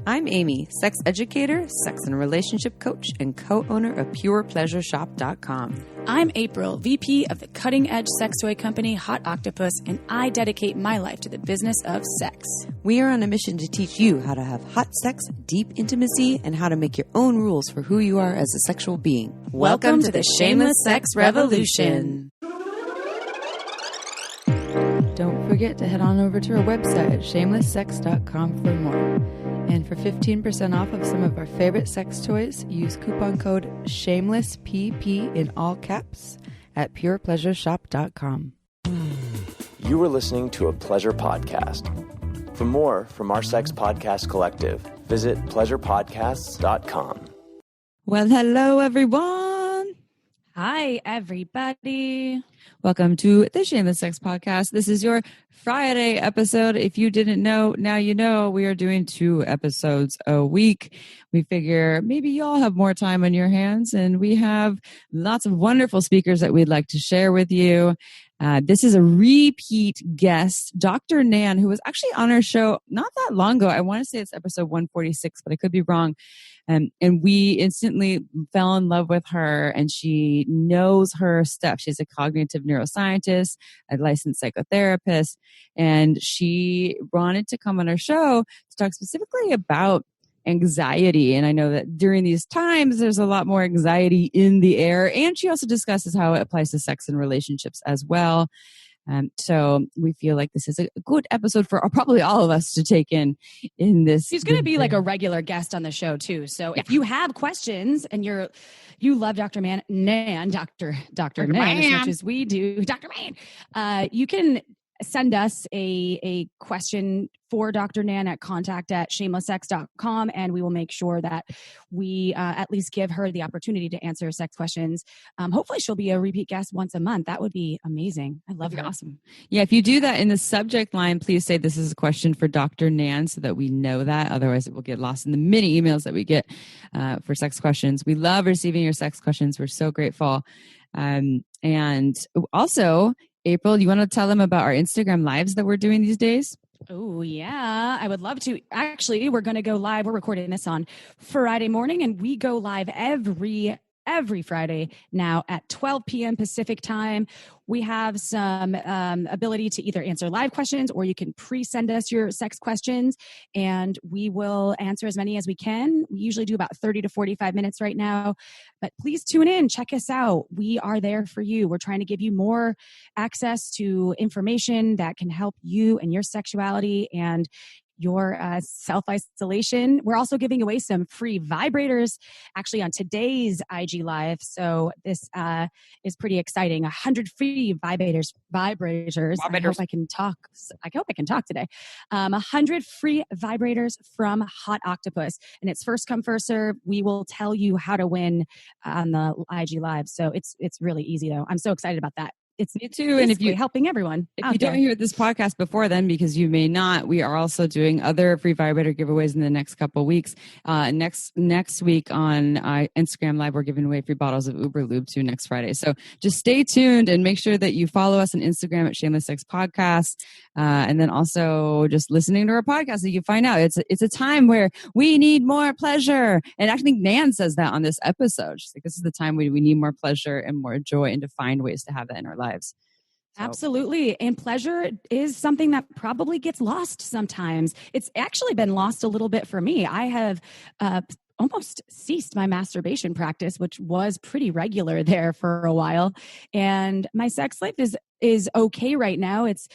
I'm Amy, sex educator, sex and relationship coach, and co-owner of PurePleasureShop.com. I'm April, VP of the cutting-edge sex toy company Hot Octopus, and I dedicate my life to the business of sex. We are on a mission to teach you how to have hot sex, deep intimacy, and how to make your own rules for who you are as a sexual being. Welcome to the Shameless Sex Revolution. Don't forget to head on over to our website at shamelesssex.com for more. And for 15% off of some of our favorite sex toys, use coupon code SHAMELESSPP in all caps at purepleasureshop.com. You are listening to a pleasure podcast. For more from our sex podcast collective, visit pleasurepodcasts.com. Well, hello, everyone. Hi, everybody. Welcome to the Shameless Sex Podcast. This is your Friday episode. If you didn't know, now you know. We are doing 2 episodes a week. We figure maybe y'all have more time on your hands, and we have lots of wonderful speakers that we'd like to share with you. This is a repeat guest, Dr. Nan, who was actually on our show not that long ago. I want to say it's episode 146, but I could be wrong. And we instantly fell in love with her, and she knows her stuff. She's a cognitive neuroscientist, a licensed psychotherapist, and she wanted to come on our show to talk specifically about anxiety. And I know that during these times, there's a lot more anxiety in the air. And she also discusses how it applies to sex and relationships as well. So we feel like this is a good episode for probably all of us to take in this. She's going to be like a regular guest on the show too. So if you have questions and you love Dr. Nan, Dr. Nan as much as we do, Dr. Man, you can send us a question for Dr. Nan at contact@shamelesssex.com, and we will make sure that we at least give her the opportunity to answer sex questions. Hopefully she'll be a repeat guest once a month. That would be amazing. I love her. Awesome. Yeah, if you do that in the subject line, please say this is a question for Dr. Nan so that we know that. Otherwise, it will get lost in the many emails that we get for sex questions. We love receiving your sex questions. We're so grateful. And also, April, you want to tell them about our Instagram lives that we're doing these days? Oh, yeah. I would love to. Actually, we're going to go live. We're recording this on Friday morning, and we go live every Friday now at 12 p.m. Pacific time. We have some ability to either answer live questions, or you can pre-send us your sex questions, and we will answer as many as we can. We usually do about 30 to 45 minutes right now, but please tune in. Check us out. We are there for you. We're trying to give you more access to information that can help you and your sexuality and your self-isolation. We're also giving away some free vibrators actually on today's IG Live. So this is pretty exciting. 100 free vibrators. I hope I can talk. I hope I can talk today. 100 free vibrators from Hot Octopus. And it's first come, first serve. We will tell you how to win on the IG Live. So it's really easy though. I'm so excited about that. It's me too. And if you helping everyone, if you don't hear this podcast before then, because you may not, we are also doing other free vibrator giveaways in the next couple of weeks. Next week on Instagram Live, we're giving away free bottles of Uber Lube too next Friday. So just stay tuned and make sure that you follow us on Instagram at Shameless Sex Podcast. And then also just listening to our podcast so you find out it's a time where we need more pleasure. And I think Nan says that on this episode. She's like, this is the time we need more pleasure and more joy, and to find ways to have that in our lives. So. Absolutely. And pleasure is something that probably gets lost sometimes. It's actually been lost a little bit for me. I have almost ceased my masturbation practice, which was pretty regular there for a while. And my sex life is okay right now. It's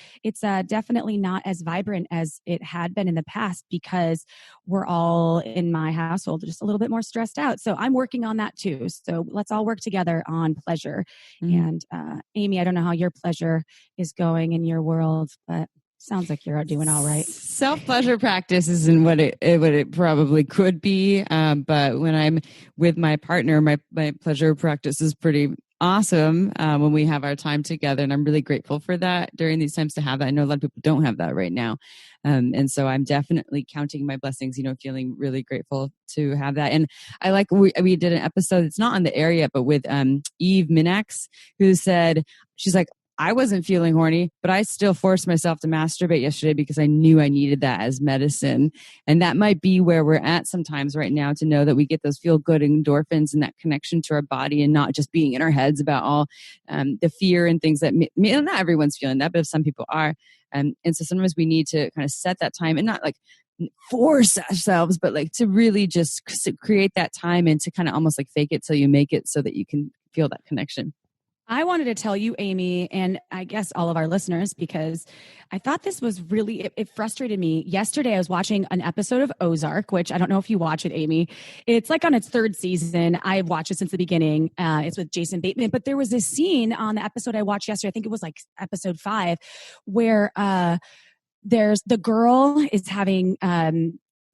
definitely not as vibrant as it had been in the past because we're all in my household just a little bit more stressed out. So I'm working on that too. So let's all work together on pleasure. Mm-hmm. And Amy, I don't know how your pleasure is going in your world, but sounds like you're doing all right. Self-pleasure practice isn't what it probably could be. But when I'm with my partner, my pleasure practice is pretty awesome when we have our time together. And I'm really grateful for that during these times to have that. I know a lot of people don't have that right now. And so I'm definitely counting my blessings, feeling really grateful to have that. And I like, we did an episode, it's not on the air yet, but with Eve Minax, who said, she's like, I wasn't feeling horny, but I still forced myself to masturbate yesterday because I knew I needed that as medicine. And that might be where we're at sometimes right now, to know that we get those feel good endorphins and that connection to our body, and not just being in our heads about all the fear and things that not everyone's feeling that, but if some people are. And so sometimes we need to kind of set that time and not like force ourselves, but like to really just create that time and to kind of almost like fake it till you make it so that you can feel that connection. I wanted to tell you, Amy, and I guess all of our listeners, because I thought this was really, it frustrated me. Yesterday, I was watching an episode of Ozark, which I don't know if you watch it, Amy. It's like on its third season. I've watched it since the beginning. It's with Jason Bateman. But there was this scene on the episode I watched yesterday, I think it was like episode 5, where there's the girl is having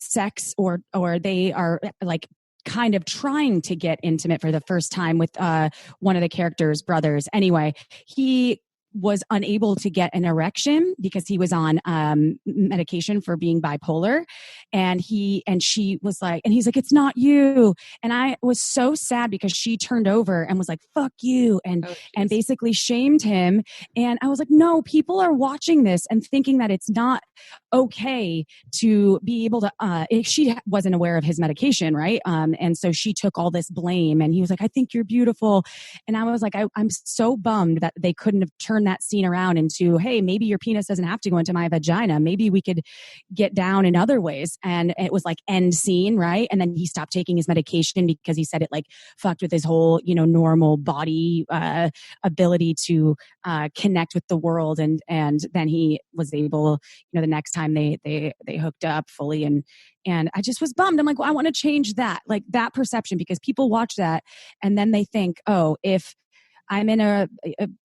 sex or they are like kind of trying to get intimate for the first time with one of the characters' brothers. Anyway, he was unable to get an erection because he was on medication for being bipolar. And she was like, and he's like, it's not you. And I was so sad because she turned over and was like, fuck you. And basically shamed him. And I was like, no, people are watching this and thinking that it's not okay to be able to, she wasn't aware of his medication. Right. And so she took all this blame, and he was like, I think you're beautiful. And I was like, I'm so bummed that they couldn't have turned that scene around into, hey, maybe your penis doesn't have to go into my vagina. Maybe we could get down in other ways. And it was like end scene, right? And then he stopped taking his medication because he said it like fucked with his whole, normal body ability to connect with the world. And then he was able, the next time they hooked up fully. And I just was bummed. I'm like, well, I want to change that, like that perception, because people watch that and then they think, oh, if I'm in a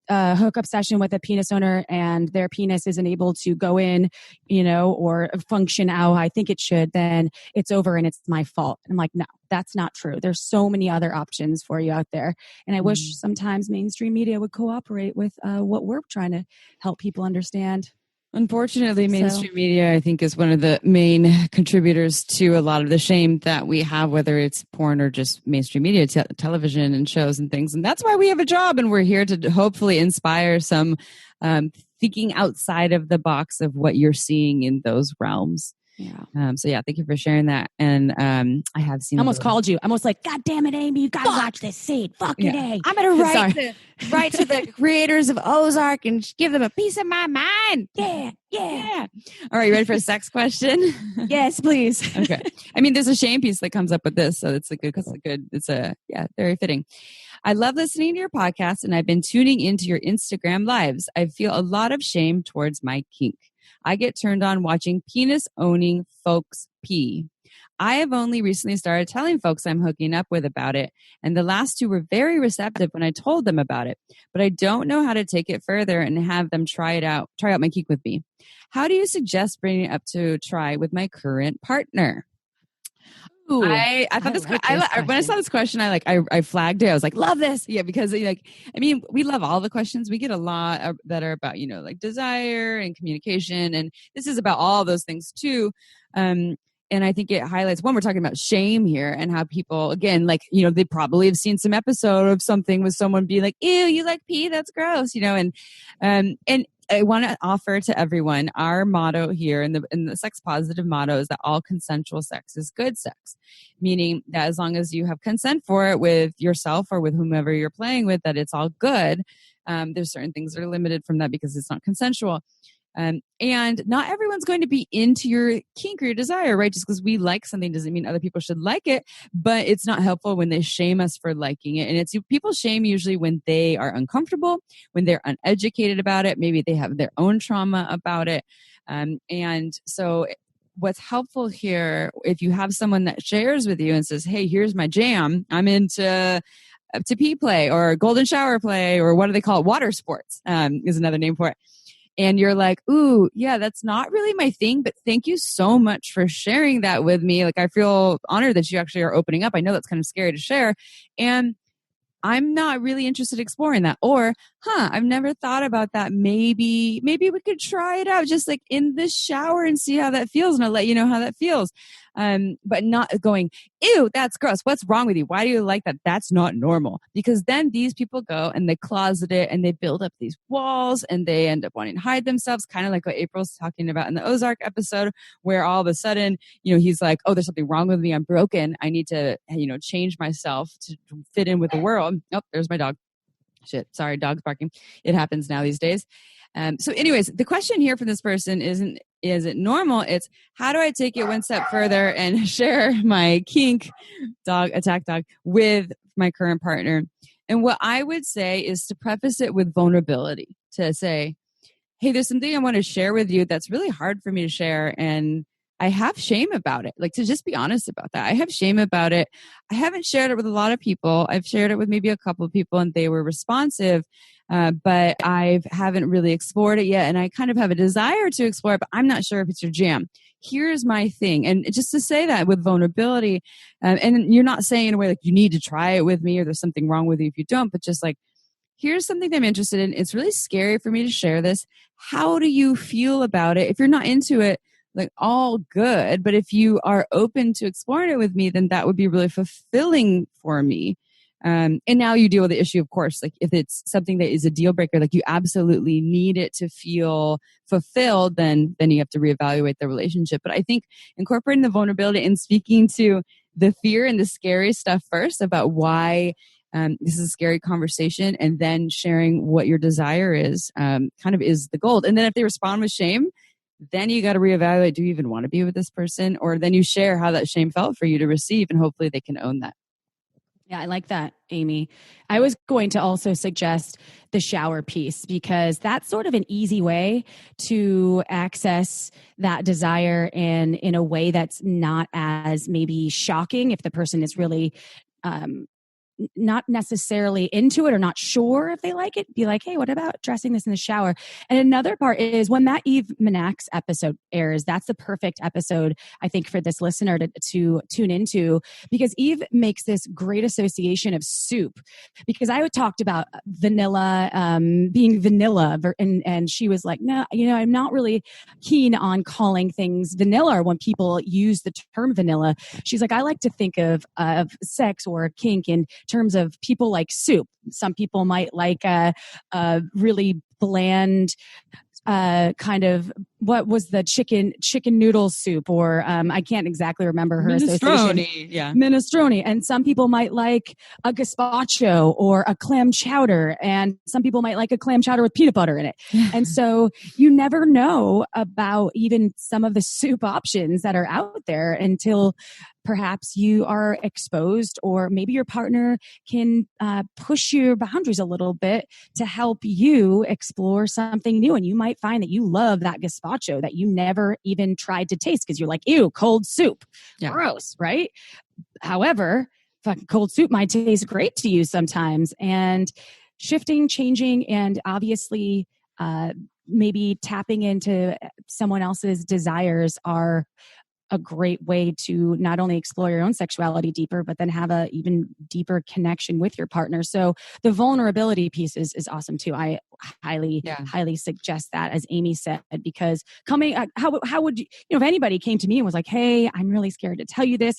hookup session with a penis owner and their penis isn't able to go in, or function how I think it should, then it's over and it's my fault. I'm like, no, that's not true. There's so many other options for you out there. And I wish sometimes mainstream media would cooperate with what we're trying to help people understand. Unfortunately, mainstream media, I think, is one of the main contributors to a lot of the shame that we have, whether it's porn or just mainstream media, television and shows and things. And that's why we have a job, and we're here to hopefully inspire some thinking outside of the box of what you're seeing in those realms. Yeah. So yeah, thank you for sharing that. And I have seen. I almost called you. I almost like, God damn it, Amy, you gotta watch this scene. Fucking A. I'm gonna write to the creators of Ozark and give them a piece of my mind. Yeah. All right, you ready for a sex question? Yes, please. Okay. I mean, there's a shame piece that comes up with this, so it's very fitting. I love listening to your podcast, and I've been tuning into your Instagram lives. I feel a lot of shame towards my kink. I get turned on watching penis-owning folks pee. I have only recently started telling folks I'm hooking up with about it, and the last 2 were very receptive when I told them about it, but I don't know how to take it further and have them try out my kink with me. How do you suggest bringing it up to try with my current partner? Ooh, I thought this. When I saw this question, I flagged it. I was like, love this, yeah, because we love all the questions. We get a lot that are about like desire and communication, and this is about all those things too. And I think it highlights, one, we're talking about shame here and how people, again, they probably have seen some episode of something with someone being like, ew, you like pee? That's gross, and I want to offer to everyone our motto here, and the sex positive motto is that all consensual sex is good sex, meaning that as long as you have consent for it with yourself or with whomever you're playing with, that it's all good. There's certain things that are limited from that because it's not consensual. And not everyone's going to be into your kink or your desire, right? Just because we like something doesn't mean other people should like it, but it's not helpful when they shame us for liking it. And people shame usually when they are uncomfortable, when they're uneducated about it. Maybe they have their own trauma about it. And so what's helpful here, if you have someone that shares with you and says, hey, here's my jam, I'm into pee play or golden shower play, or what do they call it? Water sports is another name for it. And you're like, ooh, yeah, that's not really my thing, but thank you so much for sharing that with me. Like, I feel honored that you actually are opening up. I know that's kind of scary to share. And I'm not really interested in exploring that. Or I've never thought about that. Maybe we could try it out just like in the shower and see how that feels. And I'll let you know how that feels. But not going, ew, that's gross. What's wrong with you? Why do you like that? That's not normal. Because then these people go and they closet it and they build up these walls and they end up wanting to hide themselves. Kind of like what April's talking about in the Ozark episode, where all of a sudden, he's like, oh, there's something wrong with me. I'm broken. I need to, change myself to fit in with the world. Oh, there's my dog. Shit. Sorry, dog's barking. It happens now these days. So anyways, the question here from this person isn't, is it normal? It's how do I take it one step further and share my kink attack dog with my current partner? And what I would say is to preface it with vulnerability, to say, hey, there's something I want to share with you that's really hard for me to share. And I have shame about it. Like, to just be honest about that. I have shame about it. I haven't shared it with a lot of people. I've shared it with maybe a couple of people and they were responsive, but I haven't really explored it yet. And I kind of have a desire to explore it, but I'm not sure if it's your jam. Here's my thing. And just to say that with vulnerability, and you're not saying in a way like you need to try it with me or there's something wrong with you if you don't, but just like, here's something that I'm interested in. It's really scary for me to share this. How do you feel about it? If you're not into it, like, all good. But if you are open to exploring it with me, then that would be really fulfilling for me. And now you deal with the issue, of course, like if it's something that is a deal breaker, like you absolutely need it to feel fulfilled, then you have to reevaluate the relationship. But I think incorporating the vulnerability and speaking to the fear and the scary stuff first about why this is a scary conversation, and then sharing what your desire is, kind of is the gold. And then if they respond with shame, then you got to reevaluate, do you even want to be with this person? Or then you share how that shame felt for you to receive, and hopefully they can own that. Yeah, I like that, Amy. I was going to also suggest the shower piece, because that's sort of an easy way to access that desire in a way that's not as maybe shocking if the person is really not necessarily into it or not sure if they like it. Be like, hey, what about dressing this in the shower? And another part is when that Eve Manax episode airs, that's the perfect episode, I think, for this listener to tune into, because Eve makes this great association of soup. Because I talked about vanilla being vanilla, and she was like, no, I'm not really keen on calling things vanilla, or when people use the term vanilla. She's like, I like to think of sex or kink in terms of people like soup. Some people might like a really bland kind of, what was the chicken noodle soup, or I can't exactly remember her association. Yeah, minestrone. And some people might like a gazpacho or a clam chowder, and some people might like a clam chowder with peanut butter in it. And so you never know about even some of the soup options that are out there until perhaps you are exposed, or maybe your partner can push your boundaries a little bit to help you explore something new. And you might find that you love that gazpacho that you never even tried to taste because you're like, ew, cold soup. Yeah. Gross, right? However, fucking cold soup might taste great to you sometimes. And shifting, changing, and obviously maybe tapping into someone else's desires are a great way to not only explore your own sexuality deeper, but then have a even deeper connection with your partner. So the vulnerability piece is awesome too. I highly suggest that, as Amy said, because how would you, if anybody came to me and was like, hey, I'm really scared to tell you this.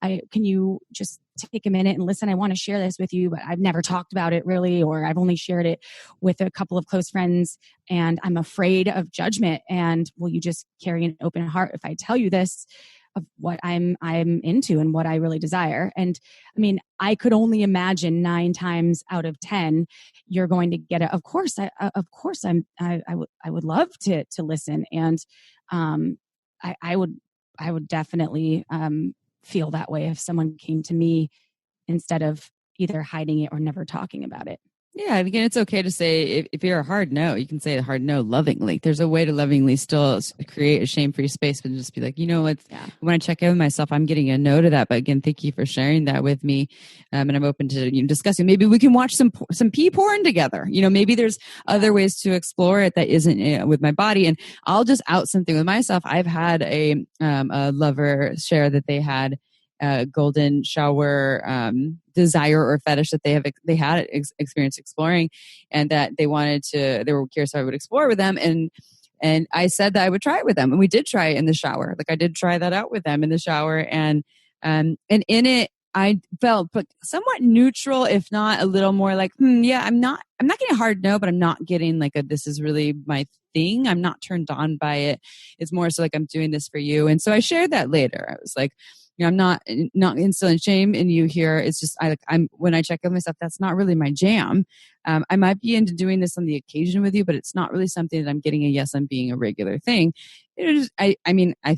Can you just take a minute and listen? I want to share this with you, but I've never talked about it really, or I've only shared it with a couple of close friends and I'm afraid of judgment. And will you just carry an open heart if I tell you this of what I'm into and what I really desire? And I mean, I could only imagine 9 times out of 10, you're going to get it. Of course, I would love to listen. And I would definitely feel that way if someone came to me instead of either hiding it or never talking about it. Yeah, and again, it's okay to say, if you're a hard no, you can say a hard no lovingly. There's a way to lovingly still create a shame-free space, but just be like, when I check in with myself, I'm getting a no to that. But again, thank you for sharing that with me. And I'm open to discussing. Maybe we can watch some pee porn together. Maybe there's other ways to explore it that isn't with my body. And I'll just out something with myself. I've had a lover share that they had golden shower desire or fetish that they had experience exploring, and that they were curious if I would explore with them. And I said that I would try it with them, and we did try it in the shower. Like I did try that out with them in the shower, and in it I felt somewhat neutral, if not a little more like, yeah, I'm not getting a hard no, but I'm not getting like this is really my thing. I'm not turned on by it. It's more so like, I'm doing this for you. And so I shared that later. I was like, I'm not instilling shame in you here. It's just, when I check on myself, that's not really my jam. I might be into doing this on the occasion with you, but it's not really something that I'm getting a yes on being a regular thing. I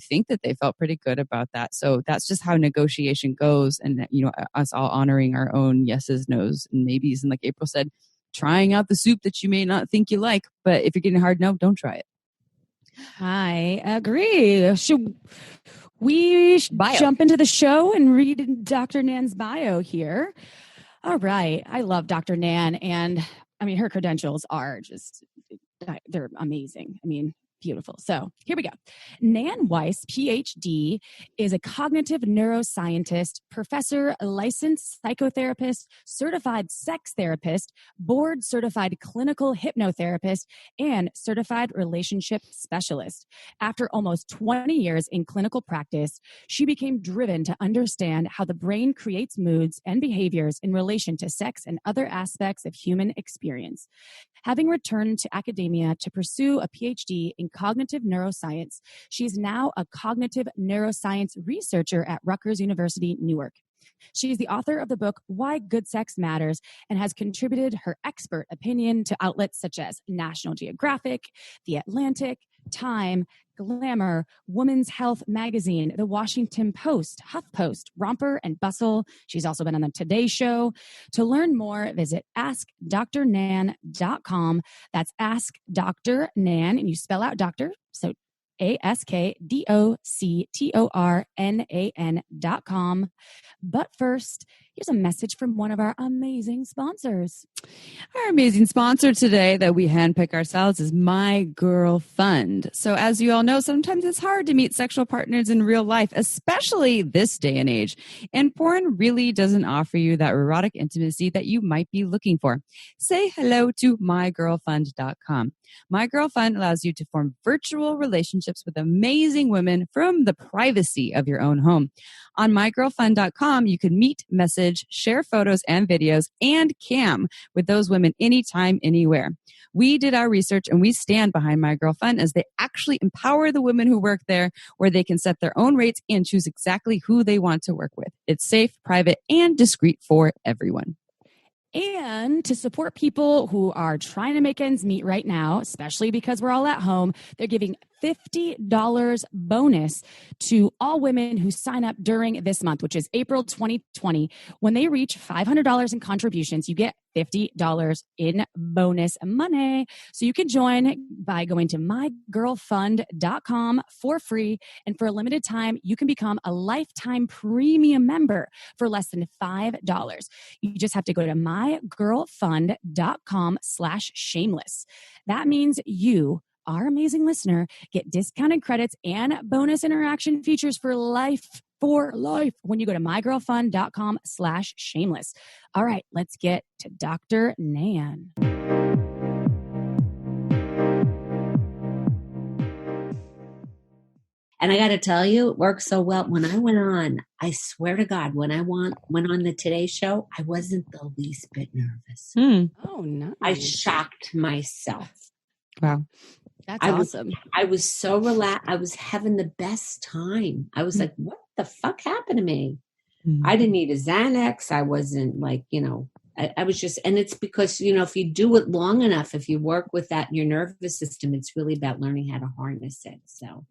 think that they felt pretty good about that. So that's just how negotiation goes. And, us all honoring our own yeses, nos, and maybes. And like April said, trying out the soup that you may not think you like, but if you're getting a hard no, don't try it. I agree. Should we jump into the show and read Dr. Nan's bio here? All right. I love Dr. Nan. And I mean, her credentials are they're amazing. I mean, beautiful. So here we go. Nan Weiss, PhD, is a cognitive neuroscientist, professor, licensed psychotherapist, certified sex therapist, board certified clinical hypnotherapist, and certified relationship specialist. After almost 20 years in clinical practice, she became driven to understand how the brain creates moods and behaviors in relation to sex and other aspects of human experience. Having returned to academia to pursue a PhD in cognitive neuroscience, she is now a cognitive neuroscience researcher at Rutgers University, Newark. She is the author of the book Why Good Sex Matters and has contributed her expert opinion to outlets such as National Geographic, The Atlantic, Time, Glamour, Women's Health Magazine, The Washington Post, HuffPost, Romper, and Bustle. She's also been on the Today Show. To learn more, visit AskDrNan.com. That's Ask Dr. Nan, and you spell out doctor, so AskDoctorNan.com. But first, here's a message from one of our amazing sponsors. Our amazing sponsor today that we handpick ourselves is My Girl Fund. So as you all know, sometimes it's hard to meet sexual partners in real life, especially this day and age. And porn really doesn't offer you that erotic intimacy that you might be looking for. Say hello to mygirlfund.com. My Girl Fund allows you to form virtual relationships with amazing women from the privacy of your own home. On mygirlfund.com, you can meet, message, share photos and videos, and cam with those women anytime, anywhere. We did our research and we stand behind My Girl Fund as they actually empower the women who work there, where they can set their own rates and choose exactly who they want to work with. It's safe, private, and discreet for everyone. And to support people who are trying to make ends meet right now, especially because we're all at home, they're giving $50 bonus to all women who sign up during this month, which is April 2020. When they reach $500 in contributions, you get $50 in bonus money. So you can join by going to mygirlfund.com for free. And for a limited time, you can become a lifetime premium member for less than $5. You just have to go to mygirlfund.com/shameless. That means you, our amazing listener, get discounted credits and bonus interaction features for life when you go to mygirlfund.com/shameless. All right, let's get to Dr. Nan. And I got to tell you, it worked so well. When I went on, I swear to God, when I went on the Today Show, I wasn't the least bit nervous. Oh, nice. I shocked myself. Wow. That's awesome. I was so relaxed. I was having the best time. I was like, what the fuck happened to me? I didn't need a Xanax. I wasn't like, I was just, and it's because, if you do it long enough, if you work with that in your nervous system, it's really about learning how to harness it. So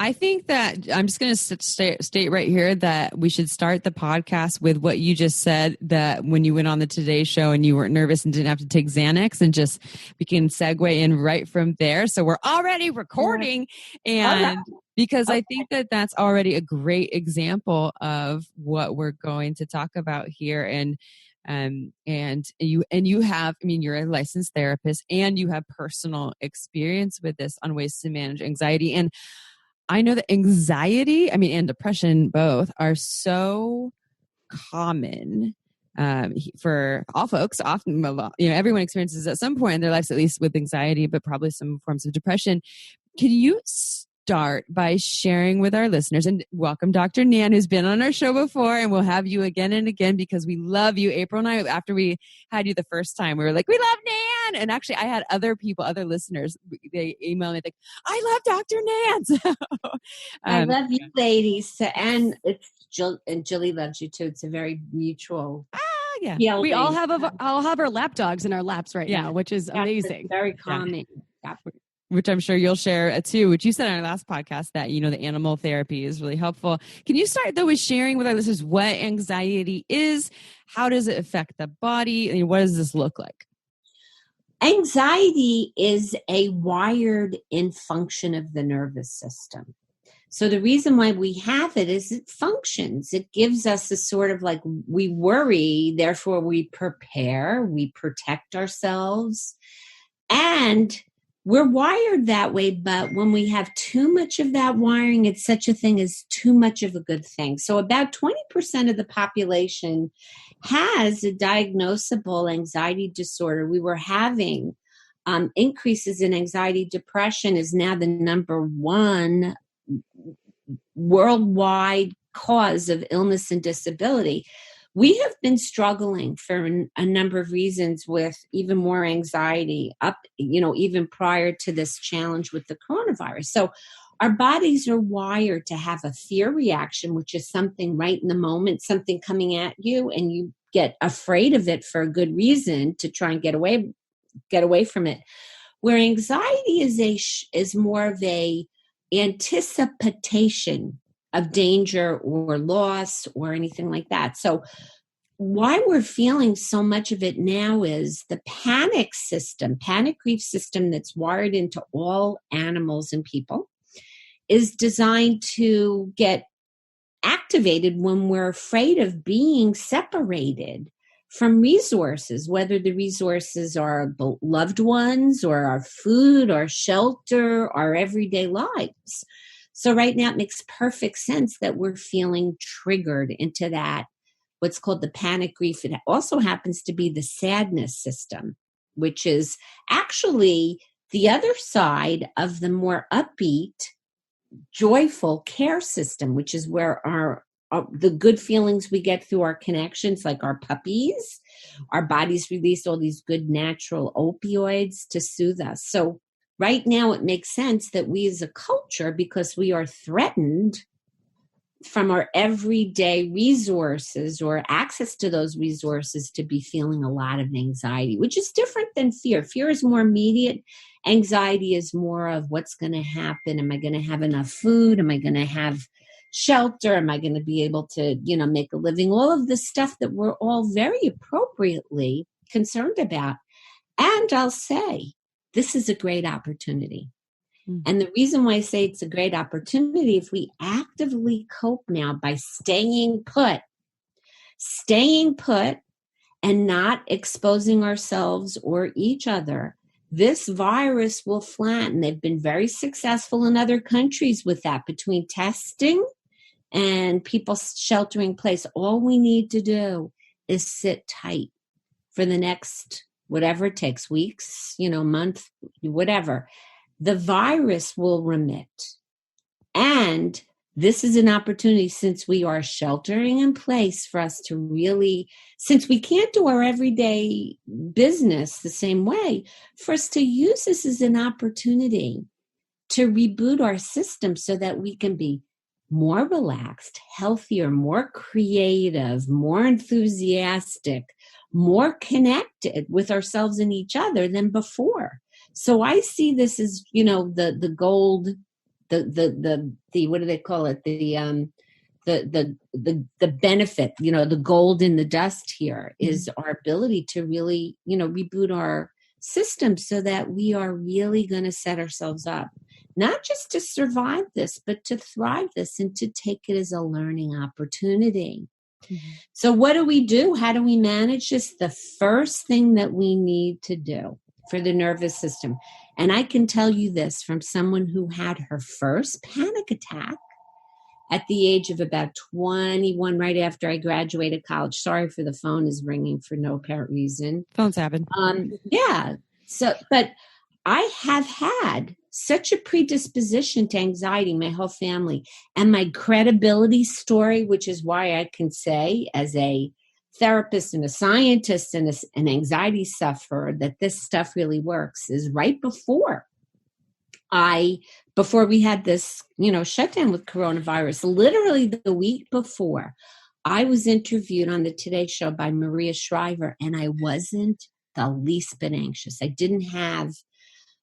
I think that I'm just going to state right here that we should start the podcast with what you just said, that when you went on the Today Show and you weren't nervous and didn't have to take Xanax, and just we can segue in right from there. So we're already recording, and because I think that that's already a great example of what we're going to talk about here. And you have, you're a licensed therapist and you have personal experience with this on ways to manage anxiety. And I know that anxiety, and depression both are so common for all folks. Often, everyone experiences at some point in their lives, at least with anxiety, but probably some forms of depression. Can you start by sharing with our listeners, and welcome Dr. Nan, who's been on our show before, and we'll have you again and again because we love you. April and I, after we had you the first time, we were like, we love Nan. And actually I had other listeners, they emailed me like, I love Dr. Nan. So, I love you ladies. And it's Jill, and Jilly loves you too. It's a very mutual. Yeah. We all have our lap dogs in our laps right now, which is amazing. Very calming. Yeah. Which I'm sure you'll share too, which you said on our last podcast that, the animal therapy is really helpful. Can you start though with sharing with our listeners what anxiety is? How does it affect the body? What does this look like? Anxiety is a wired-in function of the nervous system. So the reason why we have it is it functions. It gives us a sort of like, we worry, therefore we prepare, we protect ourselves. And we're wired that way, but when we have too much of that wiring, it's such a thing as too much of a good thing. So about 20% of the population has a diagnosable anxiety disorder. We were having increases in anxiety. Depression is now the number one worldwide cause of illness and disability. We have been struggling for a number of reasons with even more anxiety even prior to this challenge with the coronavirus. So our bodies are wired to have a fear reaction, which is something right in the moment, something coming at you, and you get afraid of it for a good reason to try and get away from it. Where anxiety is more of a anticipation of danger or loss or anything like that. So why we're feeling so much of it now is the panic grief system that's wired into all animals and people is designed to get activated when we're afraid of being separated from resources, whether the resources are loved ones or our food, our shelter, our everyday lives. So right now it makes perfect sense that we're feeling triggered into that, what's called the panic grief. It also happens to be the sadness system, which is actually the other side of the more upbeat, joyful care system, which is where the good feelings we get through our connections, like our puppies, our bodies release all these good natural opioids to soothe us. So right now it makes sense that we as a culture, because we are threatened from our everyday resources or access to those resources, to be feeling a lot of anxiety, which is different than fear. Fear is more immediate. Anxiety is more of what's going to happen. Am I going to have enough food? Am I going to have shelter? Am I going to be able to, make a living? All of the stuff that we're all very appropriately concerned about. And I'll say, this is a great opportunity. And the reason why I say it's a great opportunity, if we actively cope now by staying put and not exposing ourselves or each other, this virus will flatten. They've been very successful in other countries with that, between testing and people sheltering in place. All we need to do is sit tight for the next, whatever it takes, weeks, month, whatever. The virus will remit. And this is an opportunity, since we are sheltering in place, for us to really, since we can't do our everyday business the same way, for us to use this as an opportunity to reboot our system so that we can be more relaxed, healthier, more creative, more enthusiastic, more connected with ourselves and each other than before. So I see this as, the gold, the what do they call it? The benefit, the gold in the dust here is our ability to really, reboot our system so that we are really going to set ourselves up, not just to survive this, but to thrive this and to take it as a learning opportunity. So what do we do? How do we manage this? The first thing that we need to do, for the nervous system. And I can tell you this from someone who had her first panic attack at the age of about 21, right after I graduated college. Sorry for the phone is ringing for no apparent reason. Phones happen. Yeah. So, but I have had such a predisposition to anxiety, my whole family, and my credibility story, which is why I can say as a therapist and a scientist and an anxiety sufferer that this stuff really works, is right before we had this, shutdown with coronavirus, literally the week before, I was interviewed on the Today Show by Maria Shriver, and I wasn't the least bit anxious. I didn't have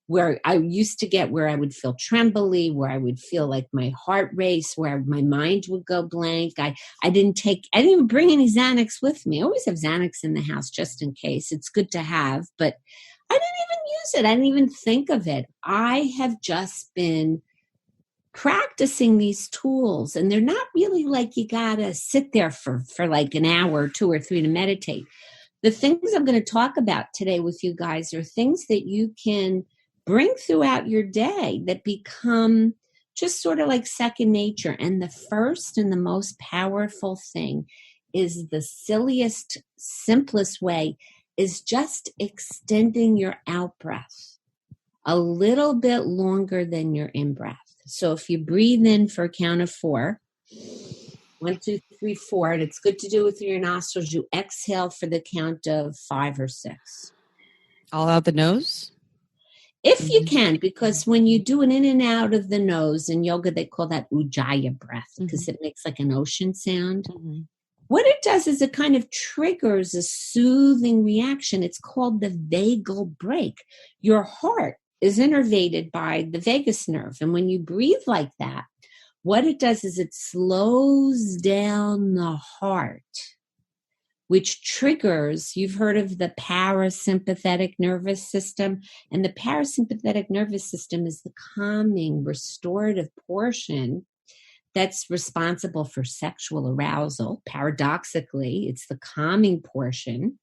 where I used to get where I would feel trembly, where I would feel like my heart race, where my mind would go blank. I didn't even bring any Xanax with me. I always have Xanax in the house just in case. It's good to have, but I didn't even use it. I didn't even think of it. I have just been practicing these tools, and they're not really like you gotta sit there for like an hour or 2 or 3 to meditate. The things I'm going to talk about today with you guys are things that you can bring throughout your day that become just sort of like second nature. And the first and the most powerful thing is the silliest, simplest way is just extending your out breath a little bit longer than your in breath. So if you breathe in for a count of 4, 1, 2, 3, 4, and it's good to do with your nostrils, you exhale for the count of 5 or 6. All out the nose? If you can, because when you do an in and out of the nose in yoga, they call that ujjayi breath because it makes like an ocean sound. What it does is it kind of triggers a soothing reaction. It's called the vagal brake. Your heart is innervated by the vagus nerve. And when you breathe like that, what it does is it slows down the heart, which triggers, you've heard of the parasympathetic nervous system. And the parasympathetic nervous system is the calming, restorative portion that's responsible for sexual arousal. Paradoxically, it's the calming portion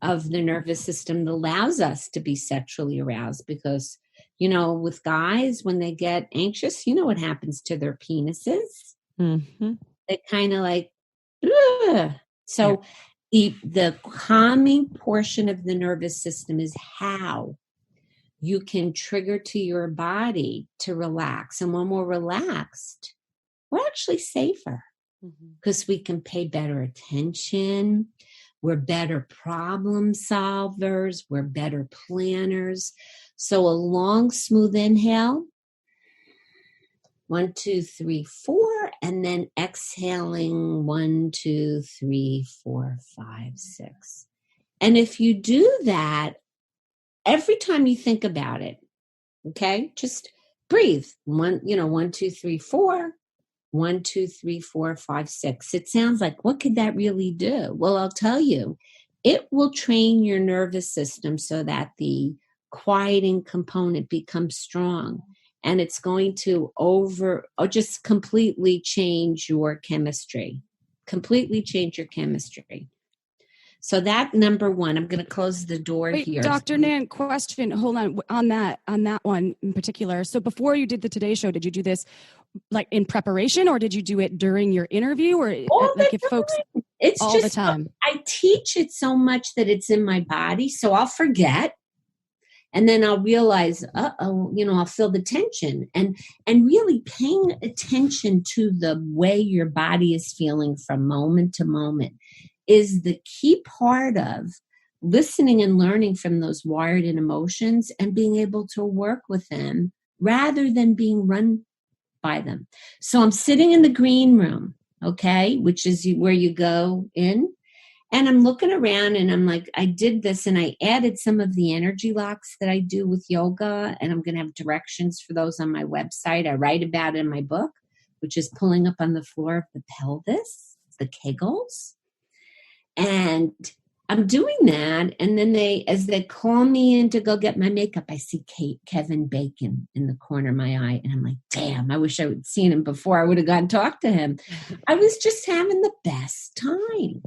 of the nervous system that allows us to be sexually aroused because, with guys, when they get anxious, what happens to their penises? They kind of like, ugh. So the calming portion of the nervous system is how you can trigger to your body to relax. And when we're relaxed, we're actually safer because we can pay better attention. We're better problem solvers. We're better planners. So a long, smooth inhale, 1, 2, 3, 4, and then exhaling 1, 2, 3, 4, 5, 6. And if you do that, every time you think about it, okay, just breathe. 1, 2, 3, 4. 1, 2, 3, 4, 5, 6. It sounds like, what could that really do? Well, I'll tell you, it will train your nervous system so that the quieting component becomes strong. And it's going to just completely change your chemistry. So that number 1, I'm going to close the door here. Dr. Nan, question. Hold on that one in particular. So before you did the Today Show, did you do this like in preparation, or did you do it during your interview, or like if folks? It's all just the time. I teach it so much that it's in my body, so I'll forget. And then I'll realize, I'll feel the tension and really paying attention to the way your body is feeling from moment to moment is the key part of listening and learning from those wired in emotions and being able to work with them rather than being run by them. So I'm sitting in the green room, okay, which is where you go in. And I'm looking around and I'm like, I did this and I added some of the energy locks that I do with yoga. And I'm going to have directions for those on my website. I write about it in my book, which is pulling up on the floor of the pelvis, the Kegels. And I'm doing that. And then as they call me in to go get my makeup, I see Kevin Bacon in the corner of my eye. And I'm like, damn, I wish I would have seen him before I would have gone and talked to him. I was just having the best time.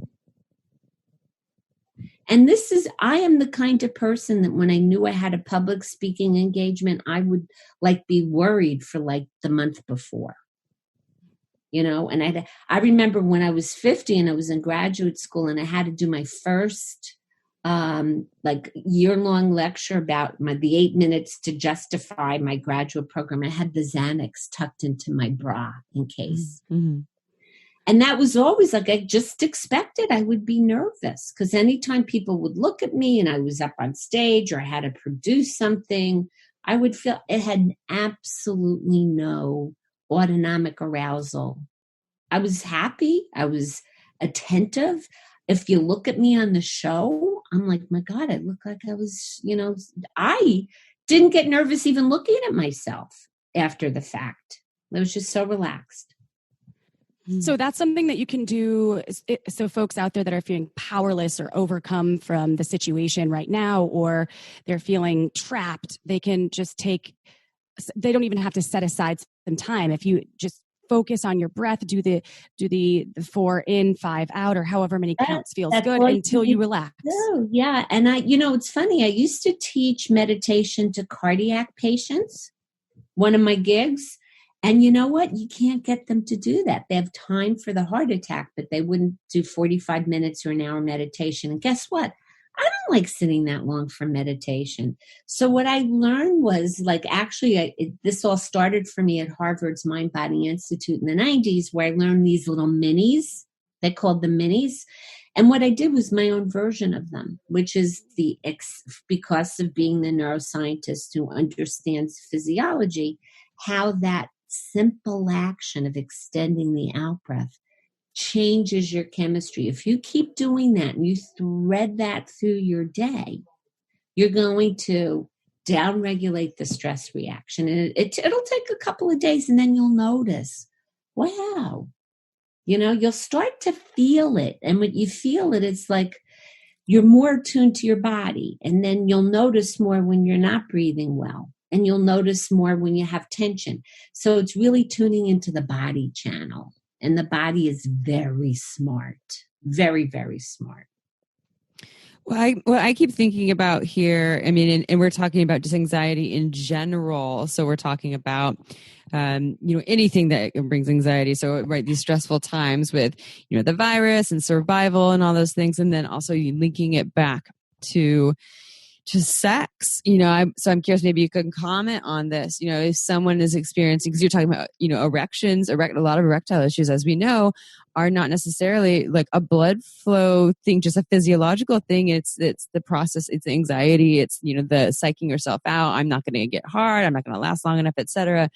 And I am the kind of person that when I knew I had a public speaking engagement, I would like be worried for like the month before. And I remember when I was 50 and I was in graduate school and I had to do my first like year-long lecture about the 8 minutes to justify my graduate program. I had the Xanax tucked into my bra in case. Mm-hmm. And that was always like, I just expected I would be nervous because anytime people would look at me and I was up on stage or I had to produce something, I would feel it had absolutely no autonomic arousal. I was happy. I was attentive. If you look at me on the show, I'm like, my God, I look like I was, I didn't get nervous even looking at myself after the fact. I was just so relaxed. So that's something that you can do. So folks out there that are feeling powerless or overcome from the situation right now, or they're feeling trapped, they can just they don't even have to set aside some time. If you just focus on your breath, do the 4 in, 5 out, or however many counts feels good until you relax. Oh, yeah. And it's funny. I used to teach meditation to cardiac patients, one of my gigs. And you know what? You can't get them to do that. They have time for the heart attack, but they wouldn't do 45 minutes or an hour meditation. And guess what? I don't like sitting that long for meditation. So what I learned was this all started for me at Harvard's Mind Body Institute in the 90s, where I learned these little minis. They called them minis. And what I did was my own version of them, which is because of being the neuroscientist who understands physiology, how that simple action of extending the out breath changes your chemistry. If you keep doing that and you thread that through your day, you're going to downregulate the stress reaction. And it'll take a couple of days and then you'll notice, wow, you'll start to feel it. And when you feel it, it's like you're more attuned to your body. And then you'll notice more when you're not breathing well. And you'll notice more when you have tension. So it's really tuning into the body channel. And the body is very smart, very, very smart. Well, I keep thinking about here, and we're talking about just anxiety in general. So we're talking about, anything that brings anxiety. So, right, these stressful times with, the virus and survival and all those things. And then also you linking it back to sex, so I'm curious, maybe you can comment on this, if someone is experiencing, because you're talking about, erections, a lot of erectile issues, as we know, are not necessarily like a blood flow thing, just a physiological thing. It's the process, it's the anxiety, it's, the psyching yourself out. I'm not going to get hard. I'm not going to last long enough, etc.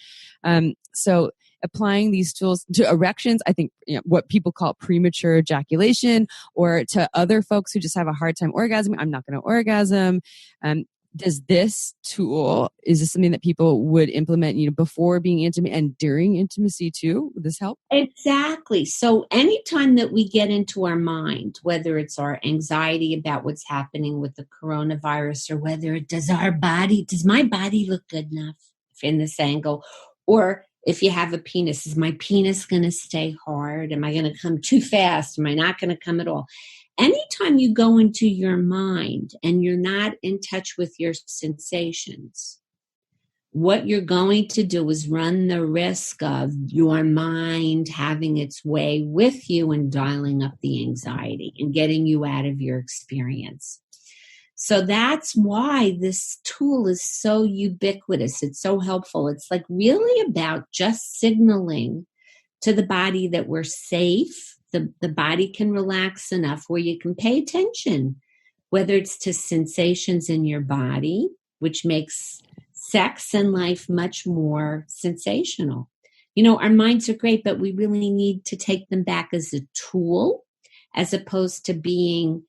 So applying these tools to erections, I think, what people call premature ejaculation, or to other folks who just have a hard time orgasming, I'm not going to orgasm. Is this something that people would implement, before being intimate and during intimacy too? Would this help? Exactly. So anytime that we get into our mind, whether it's our anxiety about what's happening with the coronavirus, or whether does my body look good enough in this angle, or if you have a penis, is my penis going to stay hard? Am I going to come too fast? Am I not going to come at all? Anytime you go into your mind and you're not in touch with your sensations, what you're going to do is run the risk of your mind having its way with you and dialing up the anxiety and getting you out of your experience. So that's why this tool is so ubiquitous. It's so helpful. It's like really about just signaling to the body that we're safe. The body can relax enough where you can pay attention, whether it's to sensations in your body, which makes sex and life much more sensational. Our minds are great, but we really need to take them back as a tool, as opposed to being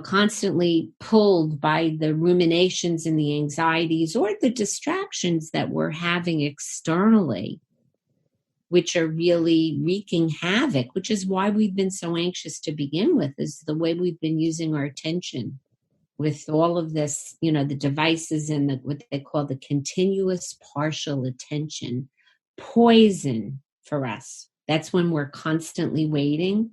constantly pulled by the ruminations and the anxieties or the distractions that we're having externally, which are really wreaking havoc, which is why we've been so anxious to begin with, is the way we've been using our attention with all of this, the devices and what they call the continuous partial attention, poison for us. That's when we're constantly waiting.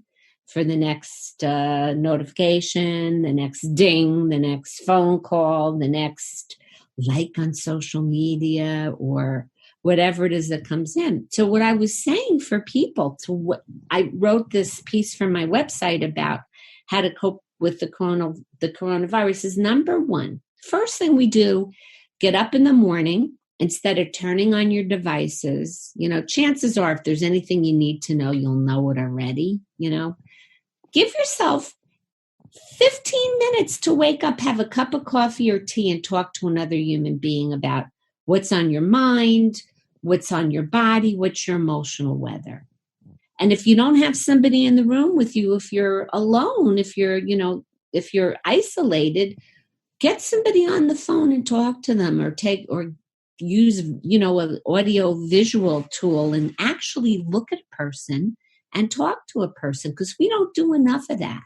for the next notification, the next ding, the next phone call, the next like on social media, or whatever it is that comes in. So what I was saying for people I wrote this piece from my website about how to cope with the coronavirus is number one. First thing we do, get up in the morning. Instead of turning on your devices, chances are if there's anything you need to know, you'll know it already, Give yourself 15 minutes to wake up, have a cup of coffee or tea, and talk to another human being about what's on your mind, what's on your body, what's your emotional weather. And if you don't have somebody in the room with you, if you're alone, if you're isolated, get somebody on the phone and talk to them, or use, an audio visual tool and actually look at a person and talk to a person, because we don't do enough of that.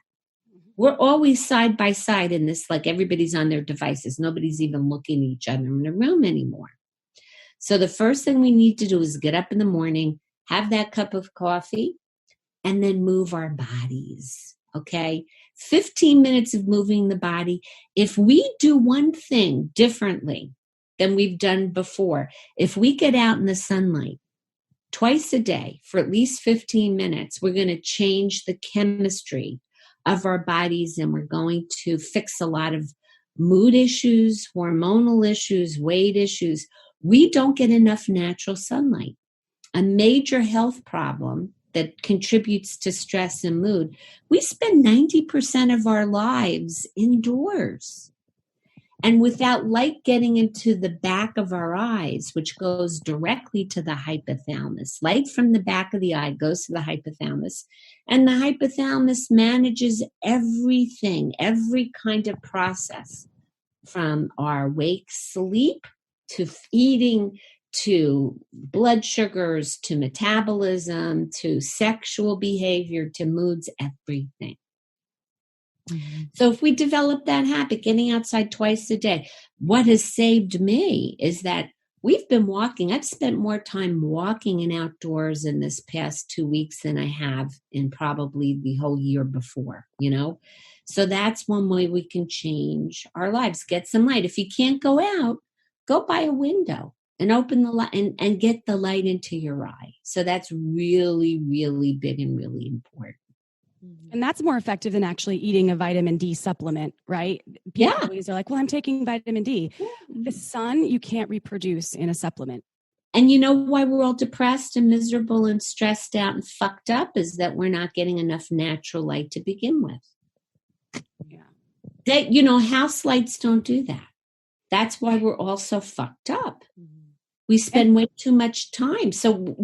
We're always side by side in this, like everybody's on their devices. Nobody's even looking at each other in the room anymore. So the first thing we need to do is get up in the morning, have that cup of coffee, and then move our bodies. Okay? 15 minutes of moving the body. If we do one thing differently than we've done before, if we get out in the sunlight twice a day for at least 15 minutes, we're going to change the chemistry of our bodies, and we're going to fix a lot of mood issues, hormonal issues, weight issues. We don't get enough natural sunlight. A major health problem that contributes to stress and mood. We spend 90% of our lives indoors. And without light getting into the back of our eyes, which goes directly to the hypothalamus, light from the back of the eye goes to the hypothalamus. And the hypothalamus manages everything, every kind of process, from our wake sleep to eating, to blood sugars, to metabolism, to sexual behavior, to moods, everything. Mm-hmm. So if we develop that habit, getting outside twice a day, what has saved me is that we've been walking. I've spent more time walking and outdoors in this past 2 weeks than I have in probably the whole year before, So that's one way we can change our lives. Get some light. If you can't go out, go by a window and open the light and get the light into your eye. So that's really, really big and really important. And that's more effective than actually eating a vitamin D supplement, right? People always are like, well, I'm taking vitamin D. Yeah. The sun, you can't reproduce in a supplement. And you know why we're all depressed and miserable and stressed out and fucked up is that we're not getting enough natural light to begin with. Yeah. House lights don't do that. That's why we're all so fucked up. Mm-hmm. We spend way too much time. So,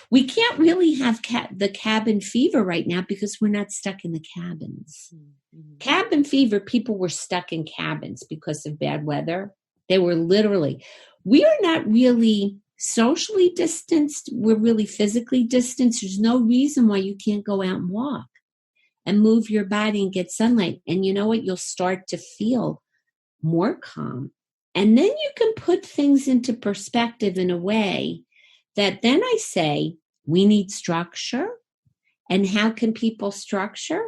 we can't really have the cabin fever right now because we're not stuck in the cabins. Mm-hmm. Cabin fever, people were stuck in cabins because of bad weather. They were literally, we are not really socially distanced. We're really physically distanced. There's no reason why you can't go out and walk and move your body and get sunlight. And you know what? You'll start to feel more calm. And then you can put things into perspective in a way that then I say, we need structure. And how can people structure?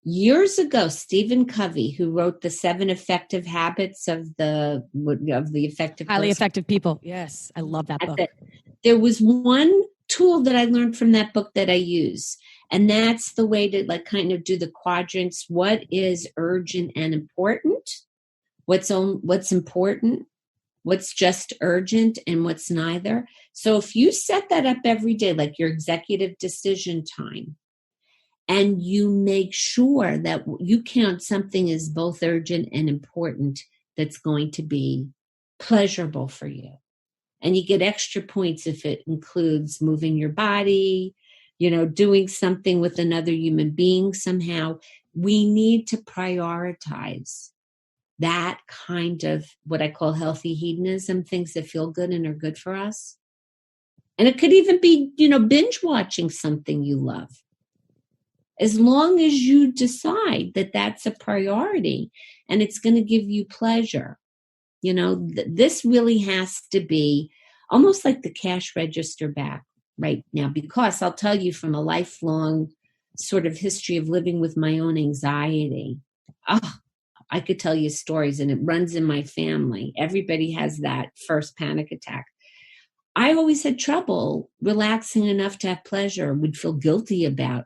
Years ago, Stephen Covey, who wrote the 7 Effective Habits of the effective highly person. Effective people. Yes, I love that book. There was one tool that I learned from that book that I use. And that's the way to kind of do the quadrants. What is urgent and important? What's important, what's just urgent, and what's neither. So if you set that up every day, like your executive decision time, and you make sure that you count something as both urgent and important, that's going to be pleasurable for you. And you get extra points if it includes moving your body, doing something with another human being somehow. We need to prioritize that kind of what I call healthy hedonism, things that feel good and are good for us. And it could even be, binge watching something you love. As long as you decide that that's a priority and it's going to give you pleasure, this really has to be almost like the cash register back right now, because I'll tell you from a lifelong sort of history of living with my own anxiety. Oh, I could tell you stories, and it runs in my family. Everybody has that first panic attack. I always had trouble relaxing enough to have pleasure, would feel guilty about,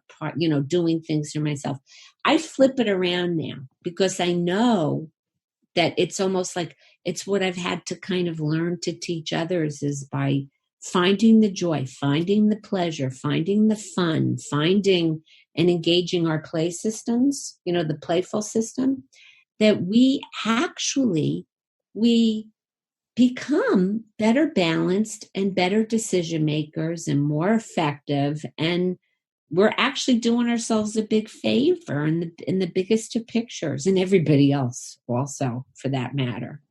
doing things for myself. I flip it around now because I know that it's almost like it's what I've had to kind of learn to teach others, is by finding the joy, finding the pleasure, finding the fun, finding and engaging our play systems, the playful system, that we become better balanced and better decision makers and more effective. And we're actually doing ourselves a big favor in the biggest of pictures, and everybody else also, for that matter.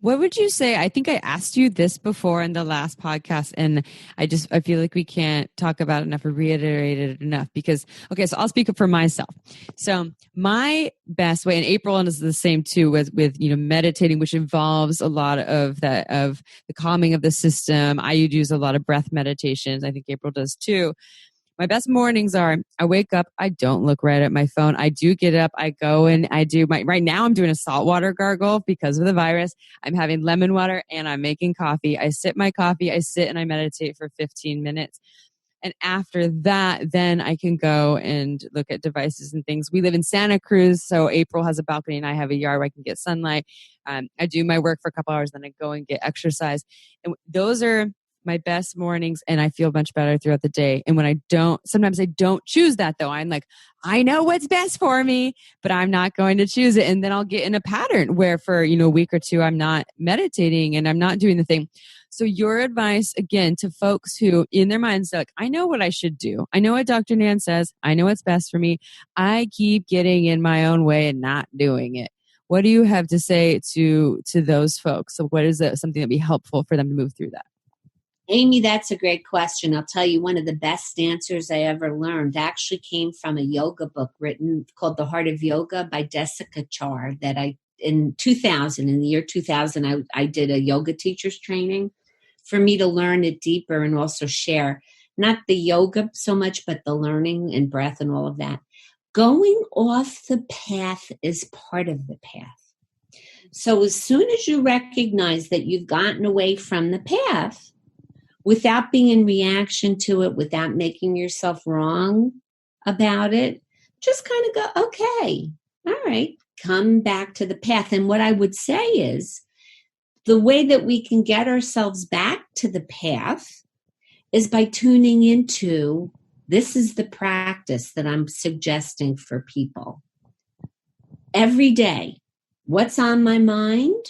What would you say? I think I asked you this before in the last podcast, and I feel like we can't talk about it enough or reiterate it enough because, okay, so I'll speak up for myself. So my best way, and April is the same too, with meditating, which involves a lot of the calming of the system. I use a lot of breath meditations. I think April does too. My best mornings are, I wake up, I don't look right at my phone. I do get up, I go and I do right now I'm doing a saltwater gargle because of the virus. I'm having lemon water and I'm making coffee. I sip my coffee, I sit and I meditate for 15 minutes. And after that, then I can go and look at devices and things. We live in Santa Cruz, so April has a balcony and I have a yard where I can get sunlight. I do my work for a couple hours, then I go and get exercise. And those are my best mornings, and I feel much better throughout the day. And when sometimes I don't choose that though. I'm like, I know what's best for me, but I'm not going to choose it. And then I'll get in a pattern where for, a week or two, I'm not meditating and I'm not doing the thing. So your advice again to folks who in their minds, like, I know what I should do. I know what Dr. Nan says. I know what's best for me. I keep getting in my own way and not doing it. What do you have to say to those folks? So what is something that'd be helpful for them to move through that? Amy, that's a great question. I'll tell you, one of the best answers I ever learned actually came from a yoga book written called The Heart of Yoga by Jessica Char that in the year 2000, I did a yoga teacher's training for me to learn it deeper and also share not the yoga so much, but the learning and breath and all of that. Going off the path is part of the path. So as soon as you recognize that you've gotten away from the path, without being in reaction to it, without making yourself wrong about it, just kind of go, okay, all right, come back to the path. And what I would say is the way that we can get ourselves back to the path is by tuning into, this is the practice that I'm suggesting for people. Every day, what's on my mind?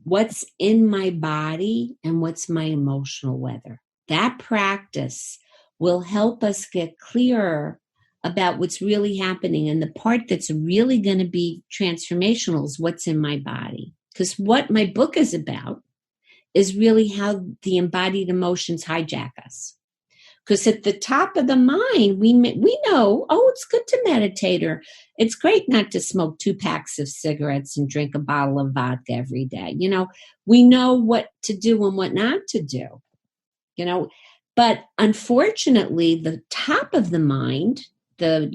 What's in my body, and what's my emotional weather. That practice will help us get clearer about what's really happening. And the part that's really going to be transformational is what's in my body. Because what my book is about is really how the embodied emotions hijack us. Because at the top of the mind, we know, it's good to meditate, or it's great not to smoke 2 packs of cigarettes and drink a bottle of vodka every day. We know what to do and what not to do, But unfortunately, the top of the mind, the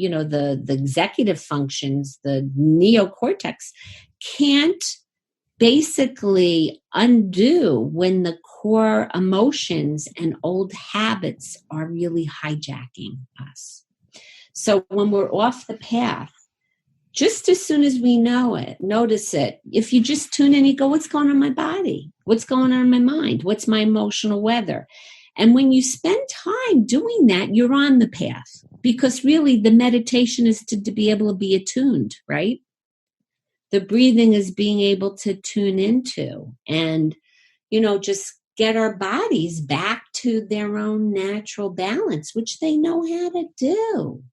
executive functions, the neocortex, can't basically undo when the core emotions and old habits are really hijacking us. So when we're off the path, just as soon as we notice it, if you just tune in, you go, what's going on in my body? What's going on in my mind? What's my emotional weather? And when you spend time doing that, you're on the path, because really the meditation is to be able to be attuned, right? The breathing is being able to tune into and, just get our bodies back to their own natural balance, which they know how to do.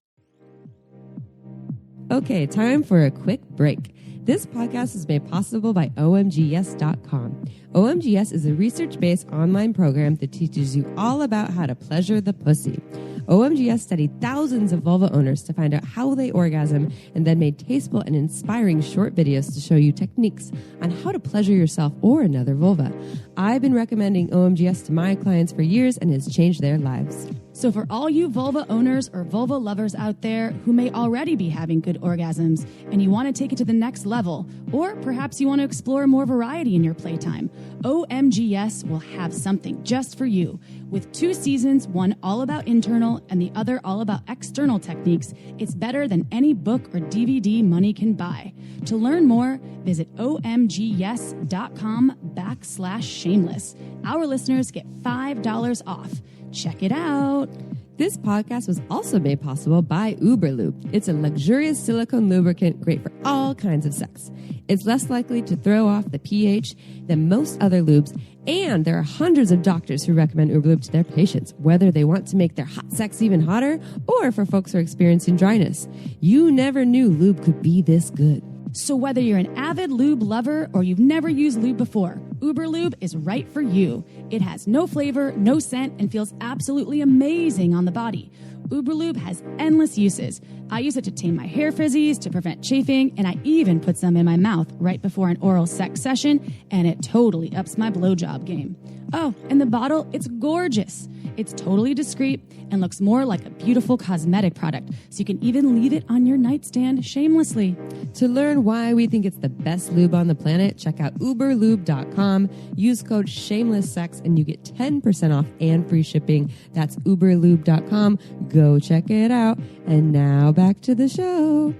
Okay, time for a quick break. This podcast is made possible by OMGYes.com. OMGYes is a research-based online program that teaches you all about how to pleasure the pussy. OMGYes studied thousands of vulva owners to find out how they orgasm and then made tasteful and inspiring short videos to show you techniques on how to pleasure yourself or another vulva. I've been recommending OMGYes to my clients for years and has changed their lives. So for all you vulva owners or vulva lovers out there who may already be having good orgasms and you want to take it to the next level, or perhaps you want to explore more variety in your playtime, OMGS will have something just for you. With 2 seasons, one all about internal and the other all about external techniques, it's better than any book or DVD money can buy. To learn more, visit omgyes.com/shameless. Our listeners get $5 off. Check it out. This podcast was also made possible by Uberlube. It's a luxurious silicone lubricant great for all kinds of sex. It's less likely to throw off the pH than most other lubes, and there are hundreds of doctors who recommend Uberlube to their patients, whether they want to make their hot sex even hotter or for folks who are experiencing dryness. You never knew lube could be this good. So whether you're an avid lube lover or you've never used lube before, Uberlube is right for you. It has no flavor, no scent, and feels absolutely amazing on the body. Uberlube has endless uses. I use it to tame my hair frizzies, to prevent chafing, and I even put some in my mouth right before an oral sex session, and it totally ups my blowjob game. Oh, and the bottle, it's gorgeous. It's totally discreet and looks more like a beautiful cosmetic product, so you can even leave it on your nightstand shamelessly. To learn why we think it's the best lube on the planet, check out uberlube.com. Use code shamelesssex and you get 10% off and free shipping. That's uberlube.com. Go check it out. And now back to the show.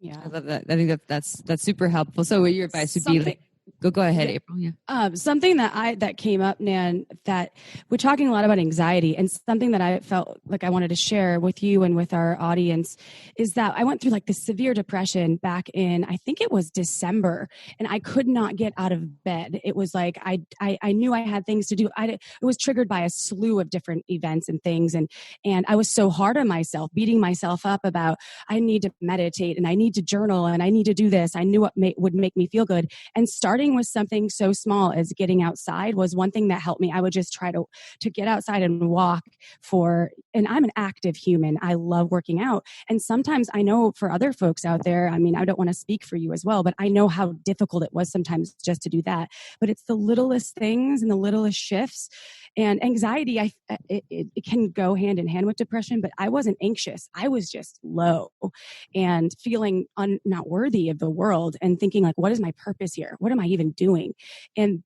Yeah, I love that. I think that's super helpful. So your advice would be like, go ahead, April. Yeah. Something that came up, Nan, that we're talking a lot about anxiety, and something that I felt like I wanted to share with you and with our audience is that I went through like this severe depression back in, I think it was December, and I could not get out of bed. It was like I knew I had things to do. It was triggered by a slew of different events and things, and I was so hard on myself, beating myself up about I need to meditate and I need to journal and I need to do this. I knew what would make me feel good, and starting with something so small as getting outside was one thing that helped me. I would just try to get outside and walk and I'm an active human. I love working out. And sometimes I know for other folks out there, I mean, I don't want to speak for you as well, but I know how difficult it was sometimes just to do that. But it's the littlest things and the littlest shifts. And anxiety, it can go hand in hand with depression, but I wasn't anxious. I was just low and feeling not worthy of the world and thinking like, what is my purpose here? What am I even doing? And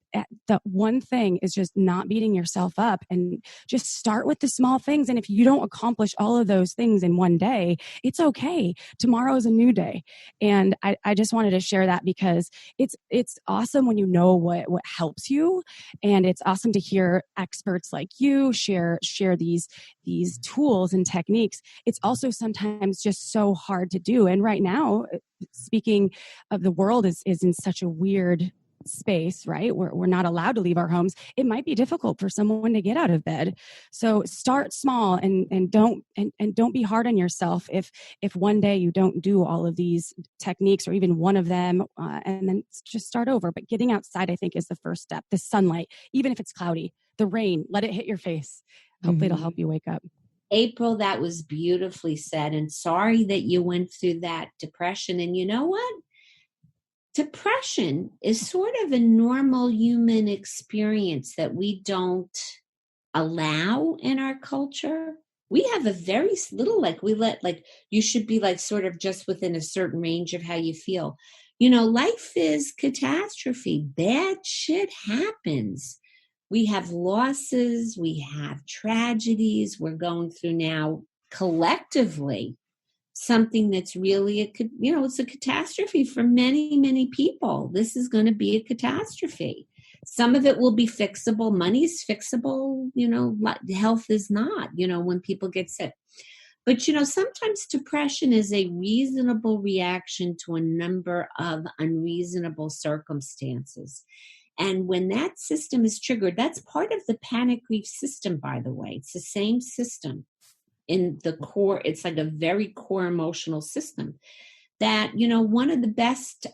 the one thing is just not beating yourself up and just start with the small things. And if you don't accomplish all of those things in one day, it's okay. Tomorrow is a new day. And I just wanted to share that because it's awesome when you know what helps you. And it's awesome to hear experts like you share these tools and techniques. It's also sometimes just so hard to do. And right now, speaking of the world is in such a weird space, right? We're not allowed to leave our homes. It might be difficult for someone to get out of bed. So start small and don't be hard on yourself if one day you don't do all of these techniques or even one of them, and then just start over. But getting outside, I think, is the first step. The sunlight, even if it's cloudy, the rain, let it hit your face. Hopefully it'll help you wake up. April, that was beautifully said. And sorry that you went through that depression. And you know what? Depression is sort of a normal human experience that we don't allow in our culture. We have a very little, you should be like sort of just within a certain range of how you feel. You know, life is catastrophe. Bad shit happens. We have losses. We have tragedies. We're going through now collectively something that's really it's a catastrophe for many, many people. This is going to be a catastrophe. Some of it will be fixable. Money is fixable. Health is not, when people get sick. But, sometimes depression is a reasonable reaction to a number of unreasonable circumstances. And when that system is triggered, that's part of the panic grief system, by the way. It's the same system. In the core, it's like a very core emotional system that, one of the best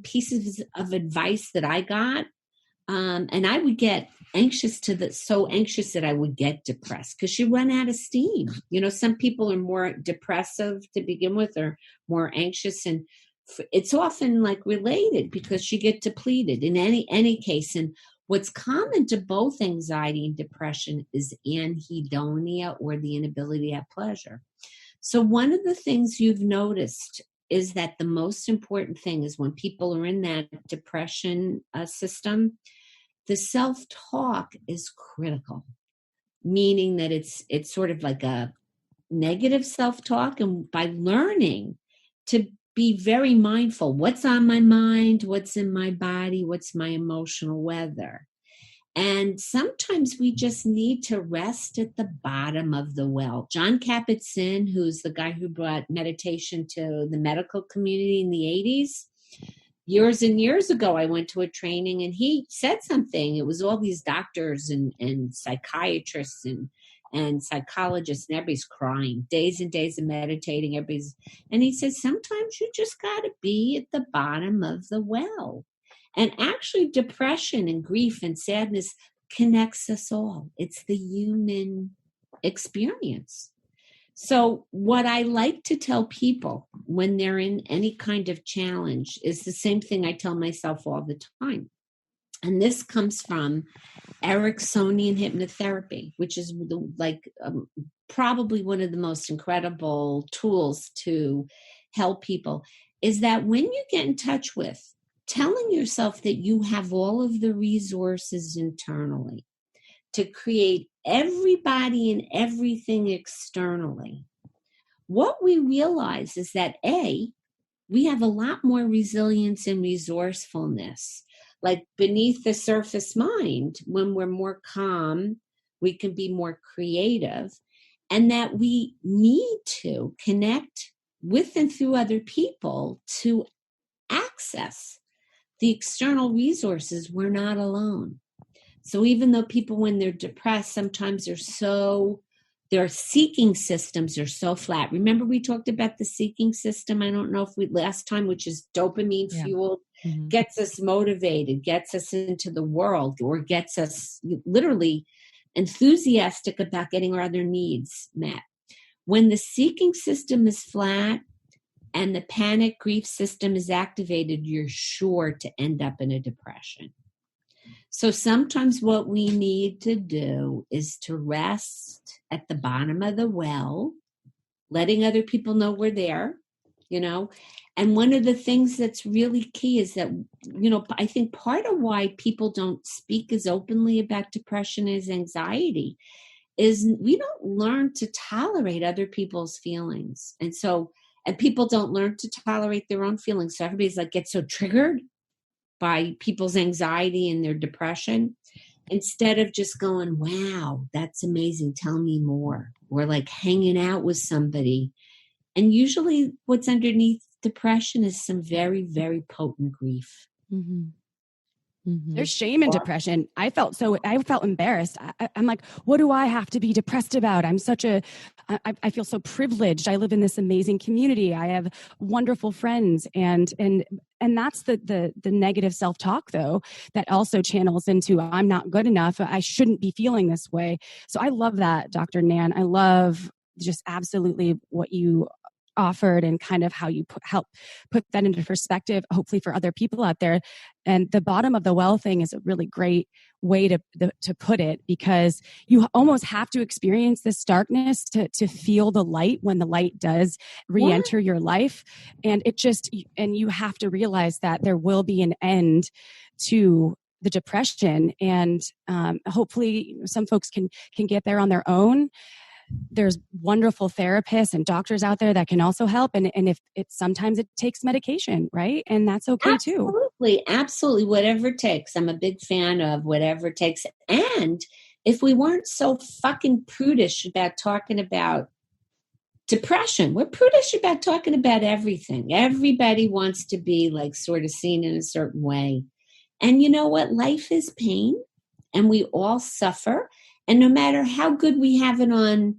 pieces of advice that I got, and I would get so anxious that I would get depressed because you run out of steam. Some people are more depressive to begin with or more anxious, and it's often like related because you get depleted in any case. And What's common to both anxiety and depression is anhedonia, or the inability to have pleasure. So one of the things you've noticed is that the most important thing is when people are in that depression system, the self-talk is critical, meaning that it's sort of like a negative self-talk. And by learning to be very mindful, what's on my mind, what's in my body, what's my emotional weather. And sometimes we just need to rest at the bottom of the well. John Kabat-Zinn, who's the guy who brought meditation to the medical community in the 80s, years and years ago, I went to a training and he said something. It was all these doctors and psychiatrists and psychologists, and everybody's crying, days and days of meditating. And he says, sometimes you just got to be at the bottom of the well. And actually, depression and grief and sadness connects us all. It's the human experience. So what I like to tell people when they're in any kind of challenge is the same thing I tell myself all the time. And this comes from Ericksonian hypnotherapy, which is probably one of the most incredible tools to help people, is that when you get in touch with telling yourself that you have all of the resources internally to create everybody and everything externally, what we realize is that we have a lot more resilience and resourcefulness. Like beneath the surface mind, when we're more calm, we can be more creative, and that we need to connect with and through other people to access the external resources. We're not alone. So even though people, when they're depressed, sometimes their seeking systems are so flat. Remember we talked about the seeking system, I don't know if last time, which is dopamine fueled, gets us motivated, gets us into the world, or gets us literally enthusiastic about getting our other needs met. When the seeking system is flat and the panic grief system is activated, you're sure to end up in a depression. So sometimes what we need to do is to rest at the bottom of the well, letting other people know we're there, And one of the things that's really key is that, I think part of why people don't speak as openly about depression as anxiety is we don't learn to tolerate other people's feelings. And people don't learn to tolerate their own feelings. So everybody's gets so triggered by people's anxiety and their depression, instead of just going, wow, that's amazing, tell me more. Or hanging out with somebody. And usually what's underneath depression is some very, very potent grief. Mm-hmm. Mm-hmm. There's shame in depression. I felt embarrassed. I'm like, what do I have to be depressed about? I feel so privileged. I live in this amazing community. I have wonderful friends, and that's the negative self-talk though, that also channels into, I'm not good enough. I shouldn't be feeling this way. So I love that, Dr. Nan. I love just absolutely what you offered and kind of how you help put that into perspective, hopefully for other people out there. And the bottom of the well thing is a really great way to put it, because you almost have to experience this darkness to feel the light when the light does re-enter your life. And you have to realize that there will be an end to the depression. And hopefully some folks can get there on their own. There's wonderful therapists and doctors out there that can also help. And if sometimes it takes medication, right? And that's okay too. Absolutely. Whatever it takes. I'm a big fan of whatever it takes. And if we weren't so fucking prudish about talking about depression, we're prudish about talking about everything. Everybody wants to be sort of seen in a certain way. And you know what? Life is pain and we all suffer. And no matter how good we have it on,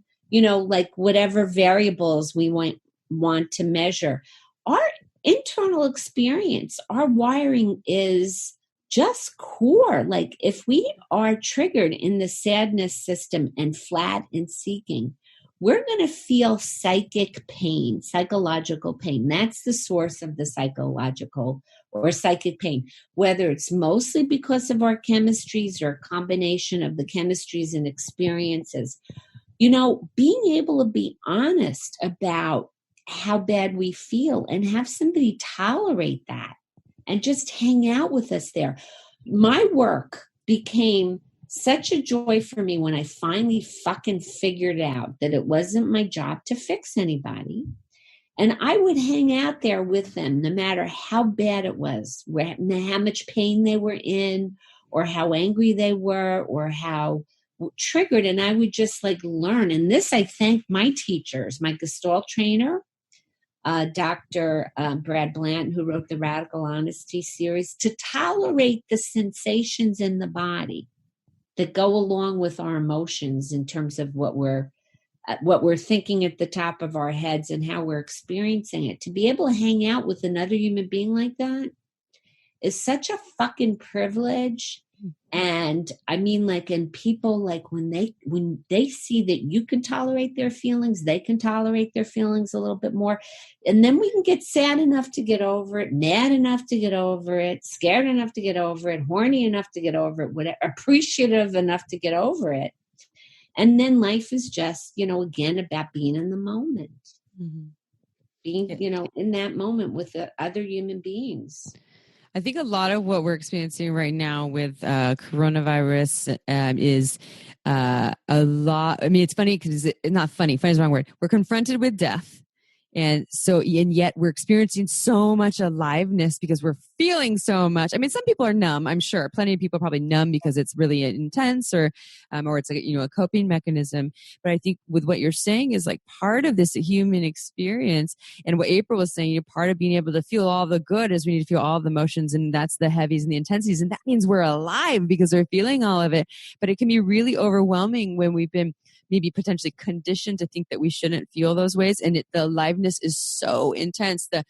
whatever variables we want to measure, our internal experience, our wiring is just core. If we are triggered in the sadness system and flat and seeking, we're going to feel psychic pain, psychological pain. That's the source of the psychological or psychic pain, whether it's mostly because of our chemistries or a combination of the chemistries and experiences. Being able to be honest about how bad we feel and have somebody tolerate that and just hang out with us there. My work became such a joy for me when I finally fucking figured out that it wasn't my job to fix anybody. And I would hang out there with them, no matter how bad it was, how much pain they were in, or how angry they were, or how triggered. And I would just learn. And this, I thank my teachers, my Gestalt trainer, Dr. Brad Blanton, who wrote the Radical Honesty series, to tolerate the sensations in the body that go along with our emotions in terms of what we're thinking at the top of our heads and how we're experiencing it. To be able to hang out with another human being like that is such a fucking privilege. And I mean, and people, when they see that you can tolerate their feelings, they can tolerate their feelings a little bit more. And then we can get sad enough to get over it, mad enough to get over it, scared enough to get over it, horny enough to get over it, whatever, appreciative enough to get over it. And then life is just, again, about being in the moment, being, in that moment with the other human beings. I think a lot of what we're experiencing right now with coronavirus is a lot. I mean, it's funny because it's not funny. Funny is the wrong word. We're confronted with death. And yet we're experiencing so much aliveness because we're feeling so much. I mean, some people are numb, I'm sure. Plenty of people are probably numb because it's really intense or it's a coping mechanism. But I think with what you're saying is part of this human experience. And what April was saying, part of being able to feel all the good is we need to feel all the emotions, and that's the heavies and the intensities. And that means we're alive because we're feeling all of it. But it can be really overwhelming when we've been maybe potentially conditioned to think that we shouldn't feel those ways. And the aliveness is so intense, the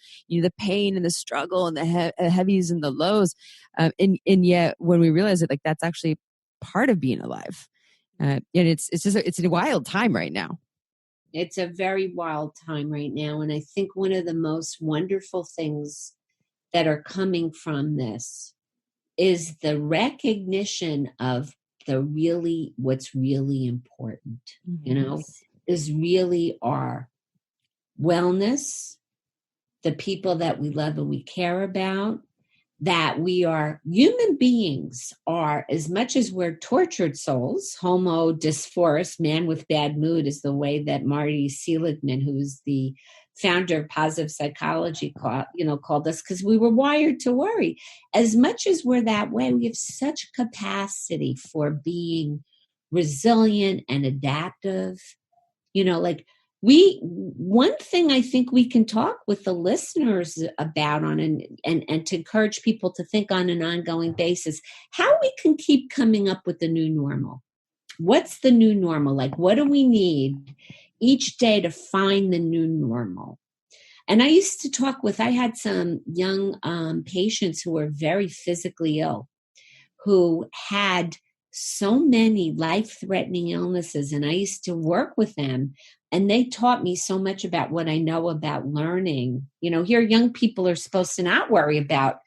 pain and the struggle and the heavies and the lows. And yet when we realize it, that's actually part of being alive. And it's a wild time right now. It's a very wild time right now. And I think one of the most wonderful things that are coming from this is the recognition of what's really important, is really our wellness, the people that we love and we care about, that we are human beings are, as much as we're tortured souls. Homo dysphorus, man with bad mood, is the way that Marty Seligman, who's the founder of positive psychology, called us, because we were wired to worry. As much as we're that way, we have such capacity for being resilient and adaptive. One thing I think we can talk with the listeners about and to encourage people to think on an ongoing basis, how we can keep coming up with the new normal. What's the new normal? What do we need each day to find the new normal? And I used to I had some young patients who were very physically ill, who had so many life-threatening illnesses. And I used to work with them, and they taught me so much about what I know about learning. Here young people are supposed to not worry about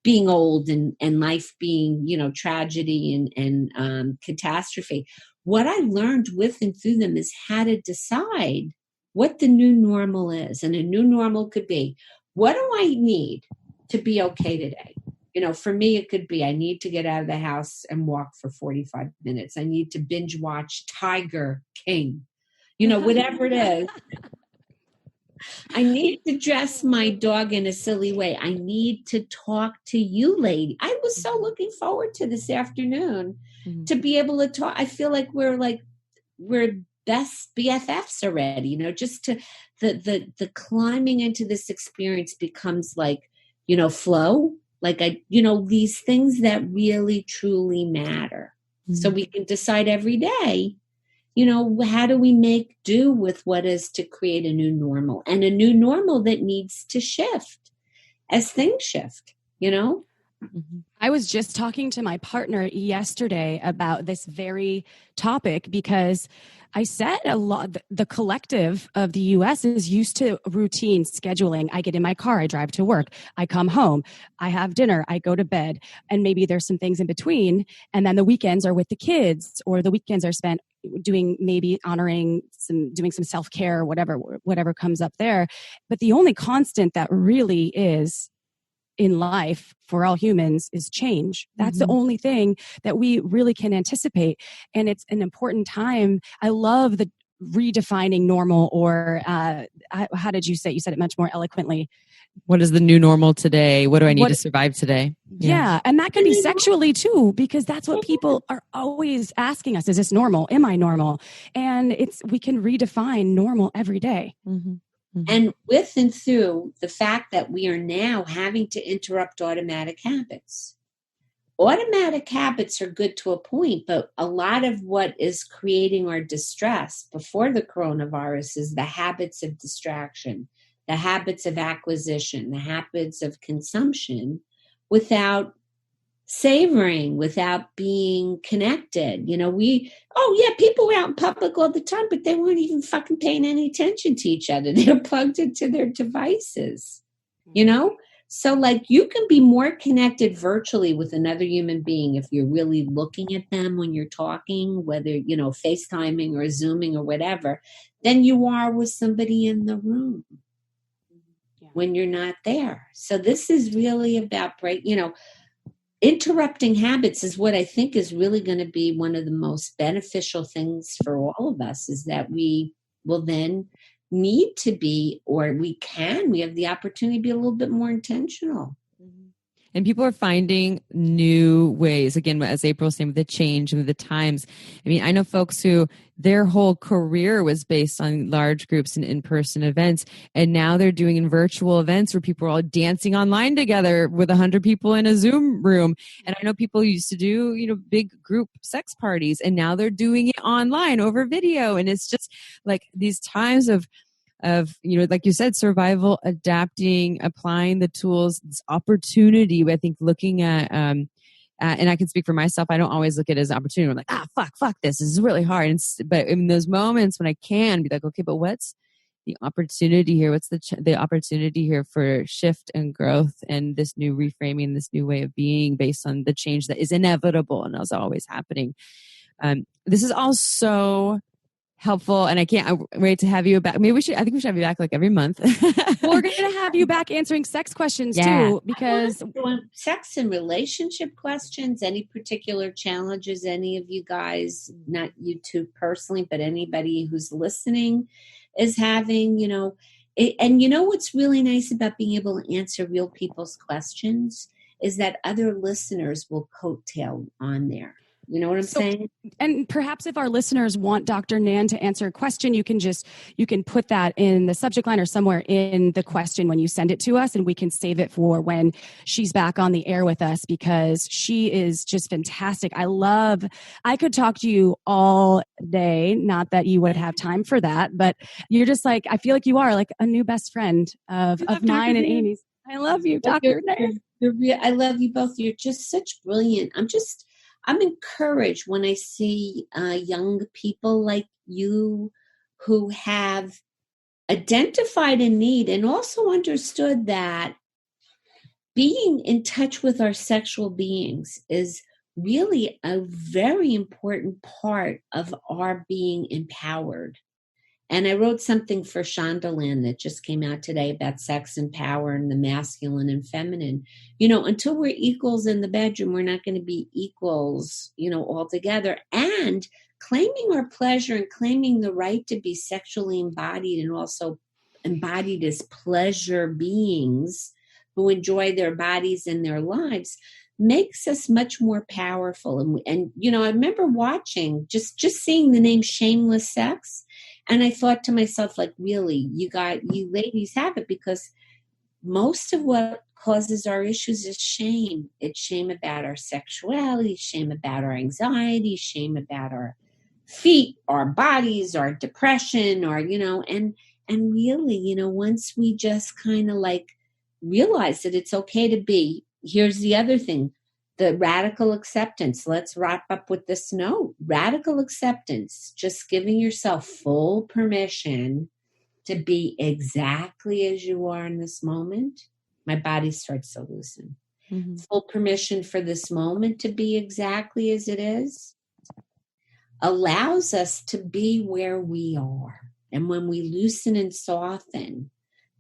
being old and life being, tragedy and catastrophe. What I learned with and through them is how to decide what the new normal is. And a new normal could be, what do I need to be okay today? For me, it could be, I need to get out of the house and walk for 45 minutes. I need to binge watch Tiger King, whatever it is. I need to dress my dog in a silly way. I need to talk to you, lady. I was so looking forward to this afternoon to be able to talk. I feel like we're best BFFs already, just to the climbing into this experience becomes flow. These things that really, truly matter. So we can decide every day, how do we make do with what is to create a new normal, and a new normal that needs to shift as things shift, I was just talking to my partner yesterday about this very topic because I said a lot, the collective of the US is used to routine scheduling. I get in my car, I drive to work, I come home, I have dinner, I go to bed, and maybe there's some things in between. And then the weekends are with the kids, or the weekends are spent doing, maybe honoring doing some self-care, whatever comes up there. But the only constant that really is in life for all humans is change. That's the only thing that we really can anticipate. And it's an important time. I love the redefining normal, or how did you say it? You said it much more eloquently. What is the new normal today? What do I need to survive today? Yeah. And that could be sexually too, because that's what people are always asking us. Is this normal? Am I normal? And we can redefine normal every day. Mm-hmm. Mm-hmm. And with and through the fact that we are now having to interrupt automatic habits. Automatic habits are good to a point, but a lot of what is creating our distress before the coronavirus is the habits of distraction, the habits of acquisition, the habits of consumption without savoring, without being connected. People were out in public all the time, but they weren't even fucking paying any attention to each other. They were plugged into their devices, So you can be more connected virtually with another human being if you're really looking at them when you're talking, whether, FaceTiming or Zooming or whatever, than you are with somebody in the room when you're not there. So this is really about interrupting habits is what I think is really going to be one of the most beneficial things for all of us, is that we will then need to be, or we have the opportunity to be a little bit more intentional. And people are finding new ways. Again, as April was saying, with the change and with the times. I mean, I know folks who their whole career was based on large groups and in-person events. And now they're doing in virtual events where people are all dancing online together with 100 people in a Zoom room. And I know people used to do, big group sex parties, and now they're doing it online over video. And it's just like these times of like you said, survival, adapting, applying the tools, this opportunity. I think looking at, and I can speak for myself, I don't always look at it as an opportunity. I'm like, fuck this is really hard. But in those moments when I can be like, okay, but what's the opportunity here? What's the opportunity here for shift and growth and this new reframing, this new way of being based on the change that is inevitable and is always happening. This is all so helpful, and I can't wait to have you back. I think we should have you back like every month. Well, we're going to have you back answering sex questions too, because sex and relationship questions, any particular challenges any of you guys, not you two personally, but anybody who's listening is having, and what's really nice about being able to answer real people's questions is that other listeners will coattail on there. You know what I'm saying? And perhaps if our listeners want Dr. Nan to answer a question, you can put that in the subject line or somewhere in the question when you send it to us, and we can save it for when she's back on the air with us, because she is just fantastic. I could talk to you all day, not that you would have time for that, but you're just like, I feel like you are like a new best friend of mine and Amy's. I love you, Dr. Nan. I love you both. You're just such brilliant. I'm encouraged when I see young people like you who have identified a need and also understood that being in touch with our sexual beings is really a very important part of our being empowered. And I wrote something for Shondaland that just came out today about sex and power and the masculine and feminine. Until we're equals in the bedroom, we're not going to be equals, altogether. And claiming our pleasure and claiming the right to be sexually embodied and also embodied as pleasure beings who enjoy their bodies and their lives makes us much more powerful. And I remember watching, just seeing the name Shameless Sex. And I thought to myself, like, really, you ladies have it, because most of what causes our issues is shame. It's shame about our sexuality, shame about our anxiety, shame about our feet, our bodies, our depression, or, and really, once we just kind of like realize that it's okay to be, here's the other thing. the radical acceptance. Let's wrap up with this note. Radical acceptance, just giving yourself full permission to be exactly as you are in this moment. My body starts to loosen. Mm-hmm. Full permission for this moment to be exactly as it is allows us to be where we are. And when we loosen and soften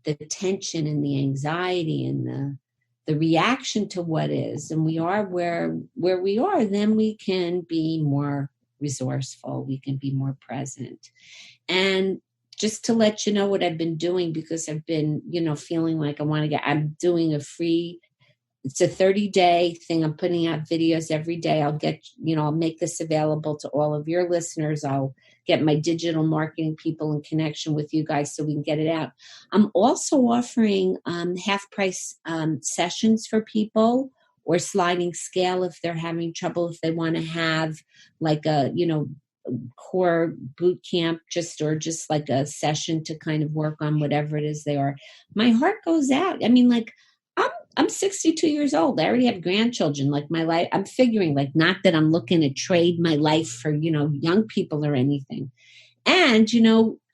the tension and the anxiety and the reaction to what is, and we are where we are, then we can be more resourceful. We can be more present. And just to let you know what I've been doing, because I've been, feeling like I'm doing it's a 30-day thing. I'm putting out videos every day. I'll make this available to all of your listeners. I'll get my digital marketing people in connection with you guys so we can get it out. I'm also offering half price sessions for people, or sliding scale if they're having trouble, if they want to have like a, core boot camp, just like a session to kind of work on whatever it is they are. My heart goes out. I mean, like, I'm 62 years old. I already have grandchildren. Like, my life, I'm figuring, like, not that I'm looking to trade my life for, young people or anything. And,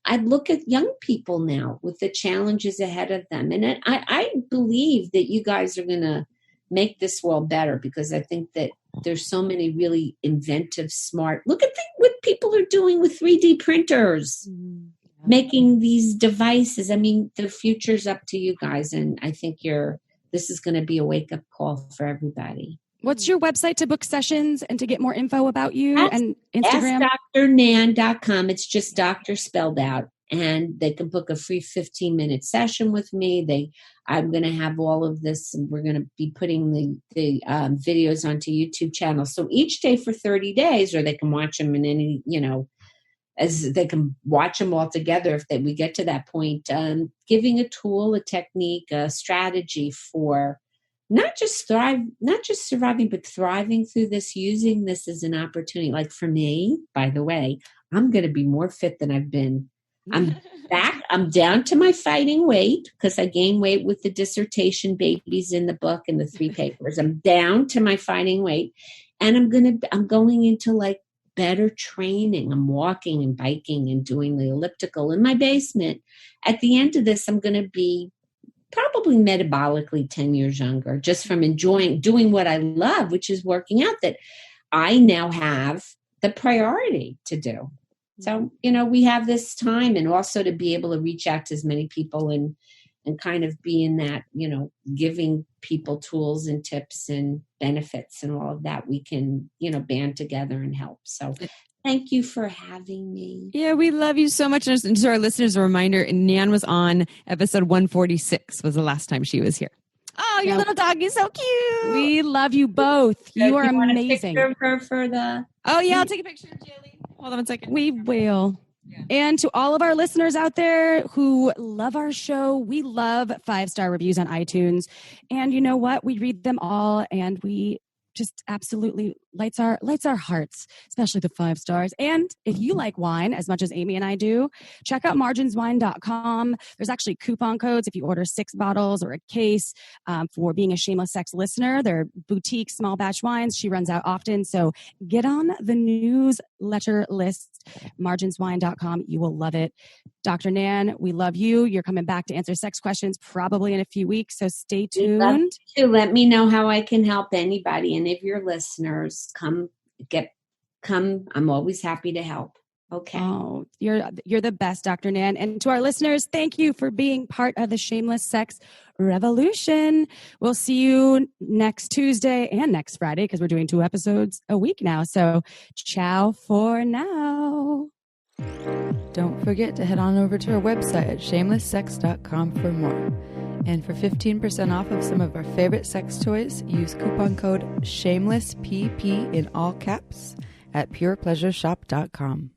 I look at young people now with the challenges ahead of them. And I believe that you guys are going to make this world better, because I think that there's so many really inventive, smart, look at what people are doing with 3D printers, making these devices. I mean, the future's up to you guys. And I think this is going to be a wake-up call for everybody. What's your website to book sessions and to get more info about you? And Instagram? AskDrNan.com. It's just doctor spelled out. And they can book a free 15-minute session with me. I'm going to have all of this, and we're going to be putting the videos onto YouTube channels. So each day for 30 days, or they can watch them in any, as they can watch them all together if we get to that point, giving a tool, a technique, a strategy for not just surviving, but thriving through this, using this as an opportunity. Like, for me, by the way, I'm going to be more fit than I've been. I'm back. I'm down to my fighting weight, because I gained weight with the dissertation babies in the book and the 3 papers. I'm down to my fighting weight, and I'm going into like better training. I'm walking and biking and doing the elliptical in my basement. At the end of this, I'm going to be probably metabolically 10 years younger, just from doing what I love, which is working out, that I now have the priority to do. So, we have this time, and also to be able to reach out to as many people and kind of be in that, giving people tools and tips and benefits and all of that, we can, band together and help. So thank you for having me. Yeah, we love you so much. And to our listeners, a reminder, Nan was on episode 146 was the last time she was here. Oh, your little dog is so cute. We love you both. You are amazing. Oh, yeah, I'll take a picture, Jilly. Hold on a second. We will. Yeah. And to all of our listeners out there who love our show, we love 5-star reviews on iTunes. And you know what? We read them all, and we just absolutely lights our hearts, especially the 5 stars. And if you like wine as much as Amy and I do, check out marginswine.com. There's actually coupon codes if you order 6 bottles or a case for being a Shameless Sex listener. They're boutique small batch wines. She runs out often. So get on the newsletter list, marginswine.com. You will love it. Dr. Nan, we love you. You're coming back to answer sex questions probably in a few weeks. So stay tuned. Let me know how I can help anybody. And if your listeners come. I'm always happy to help. Okay. Oh, you're the best, Dr. Nan. And to our listeners, thank you for being part of the Shameless Sex Revolution. We'll see you next Tuesday and next Friday, because we're doing 2 episodes a week now. So ciao for now. Don't forget to head on over to our website at shamelesssex.com for more. And for 15% off of some of our favorite sex toys, use coupon code SHAMELESSPP in all caps at purepleasureshop.com.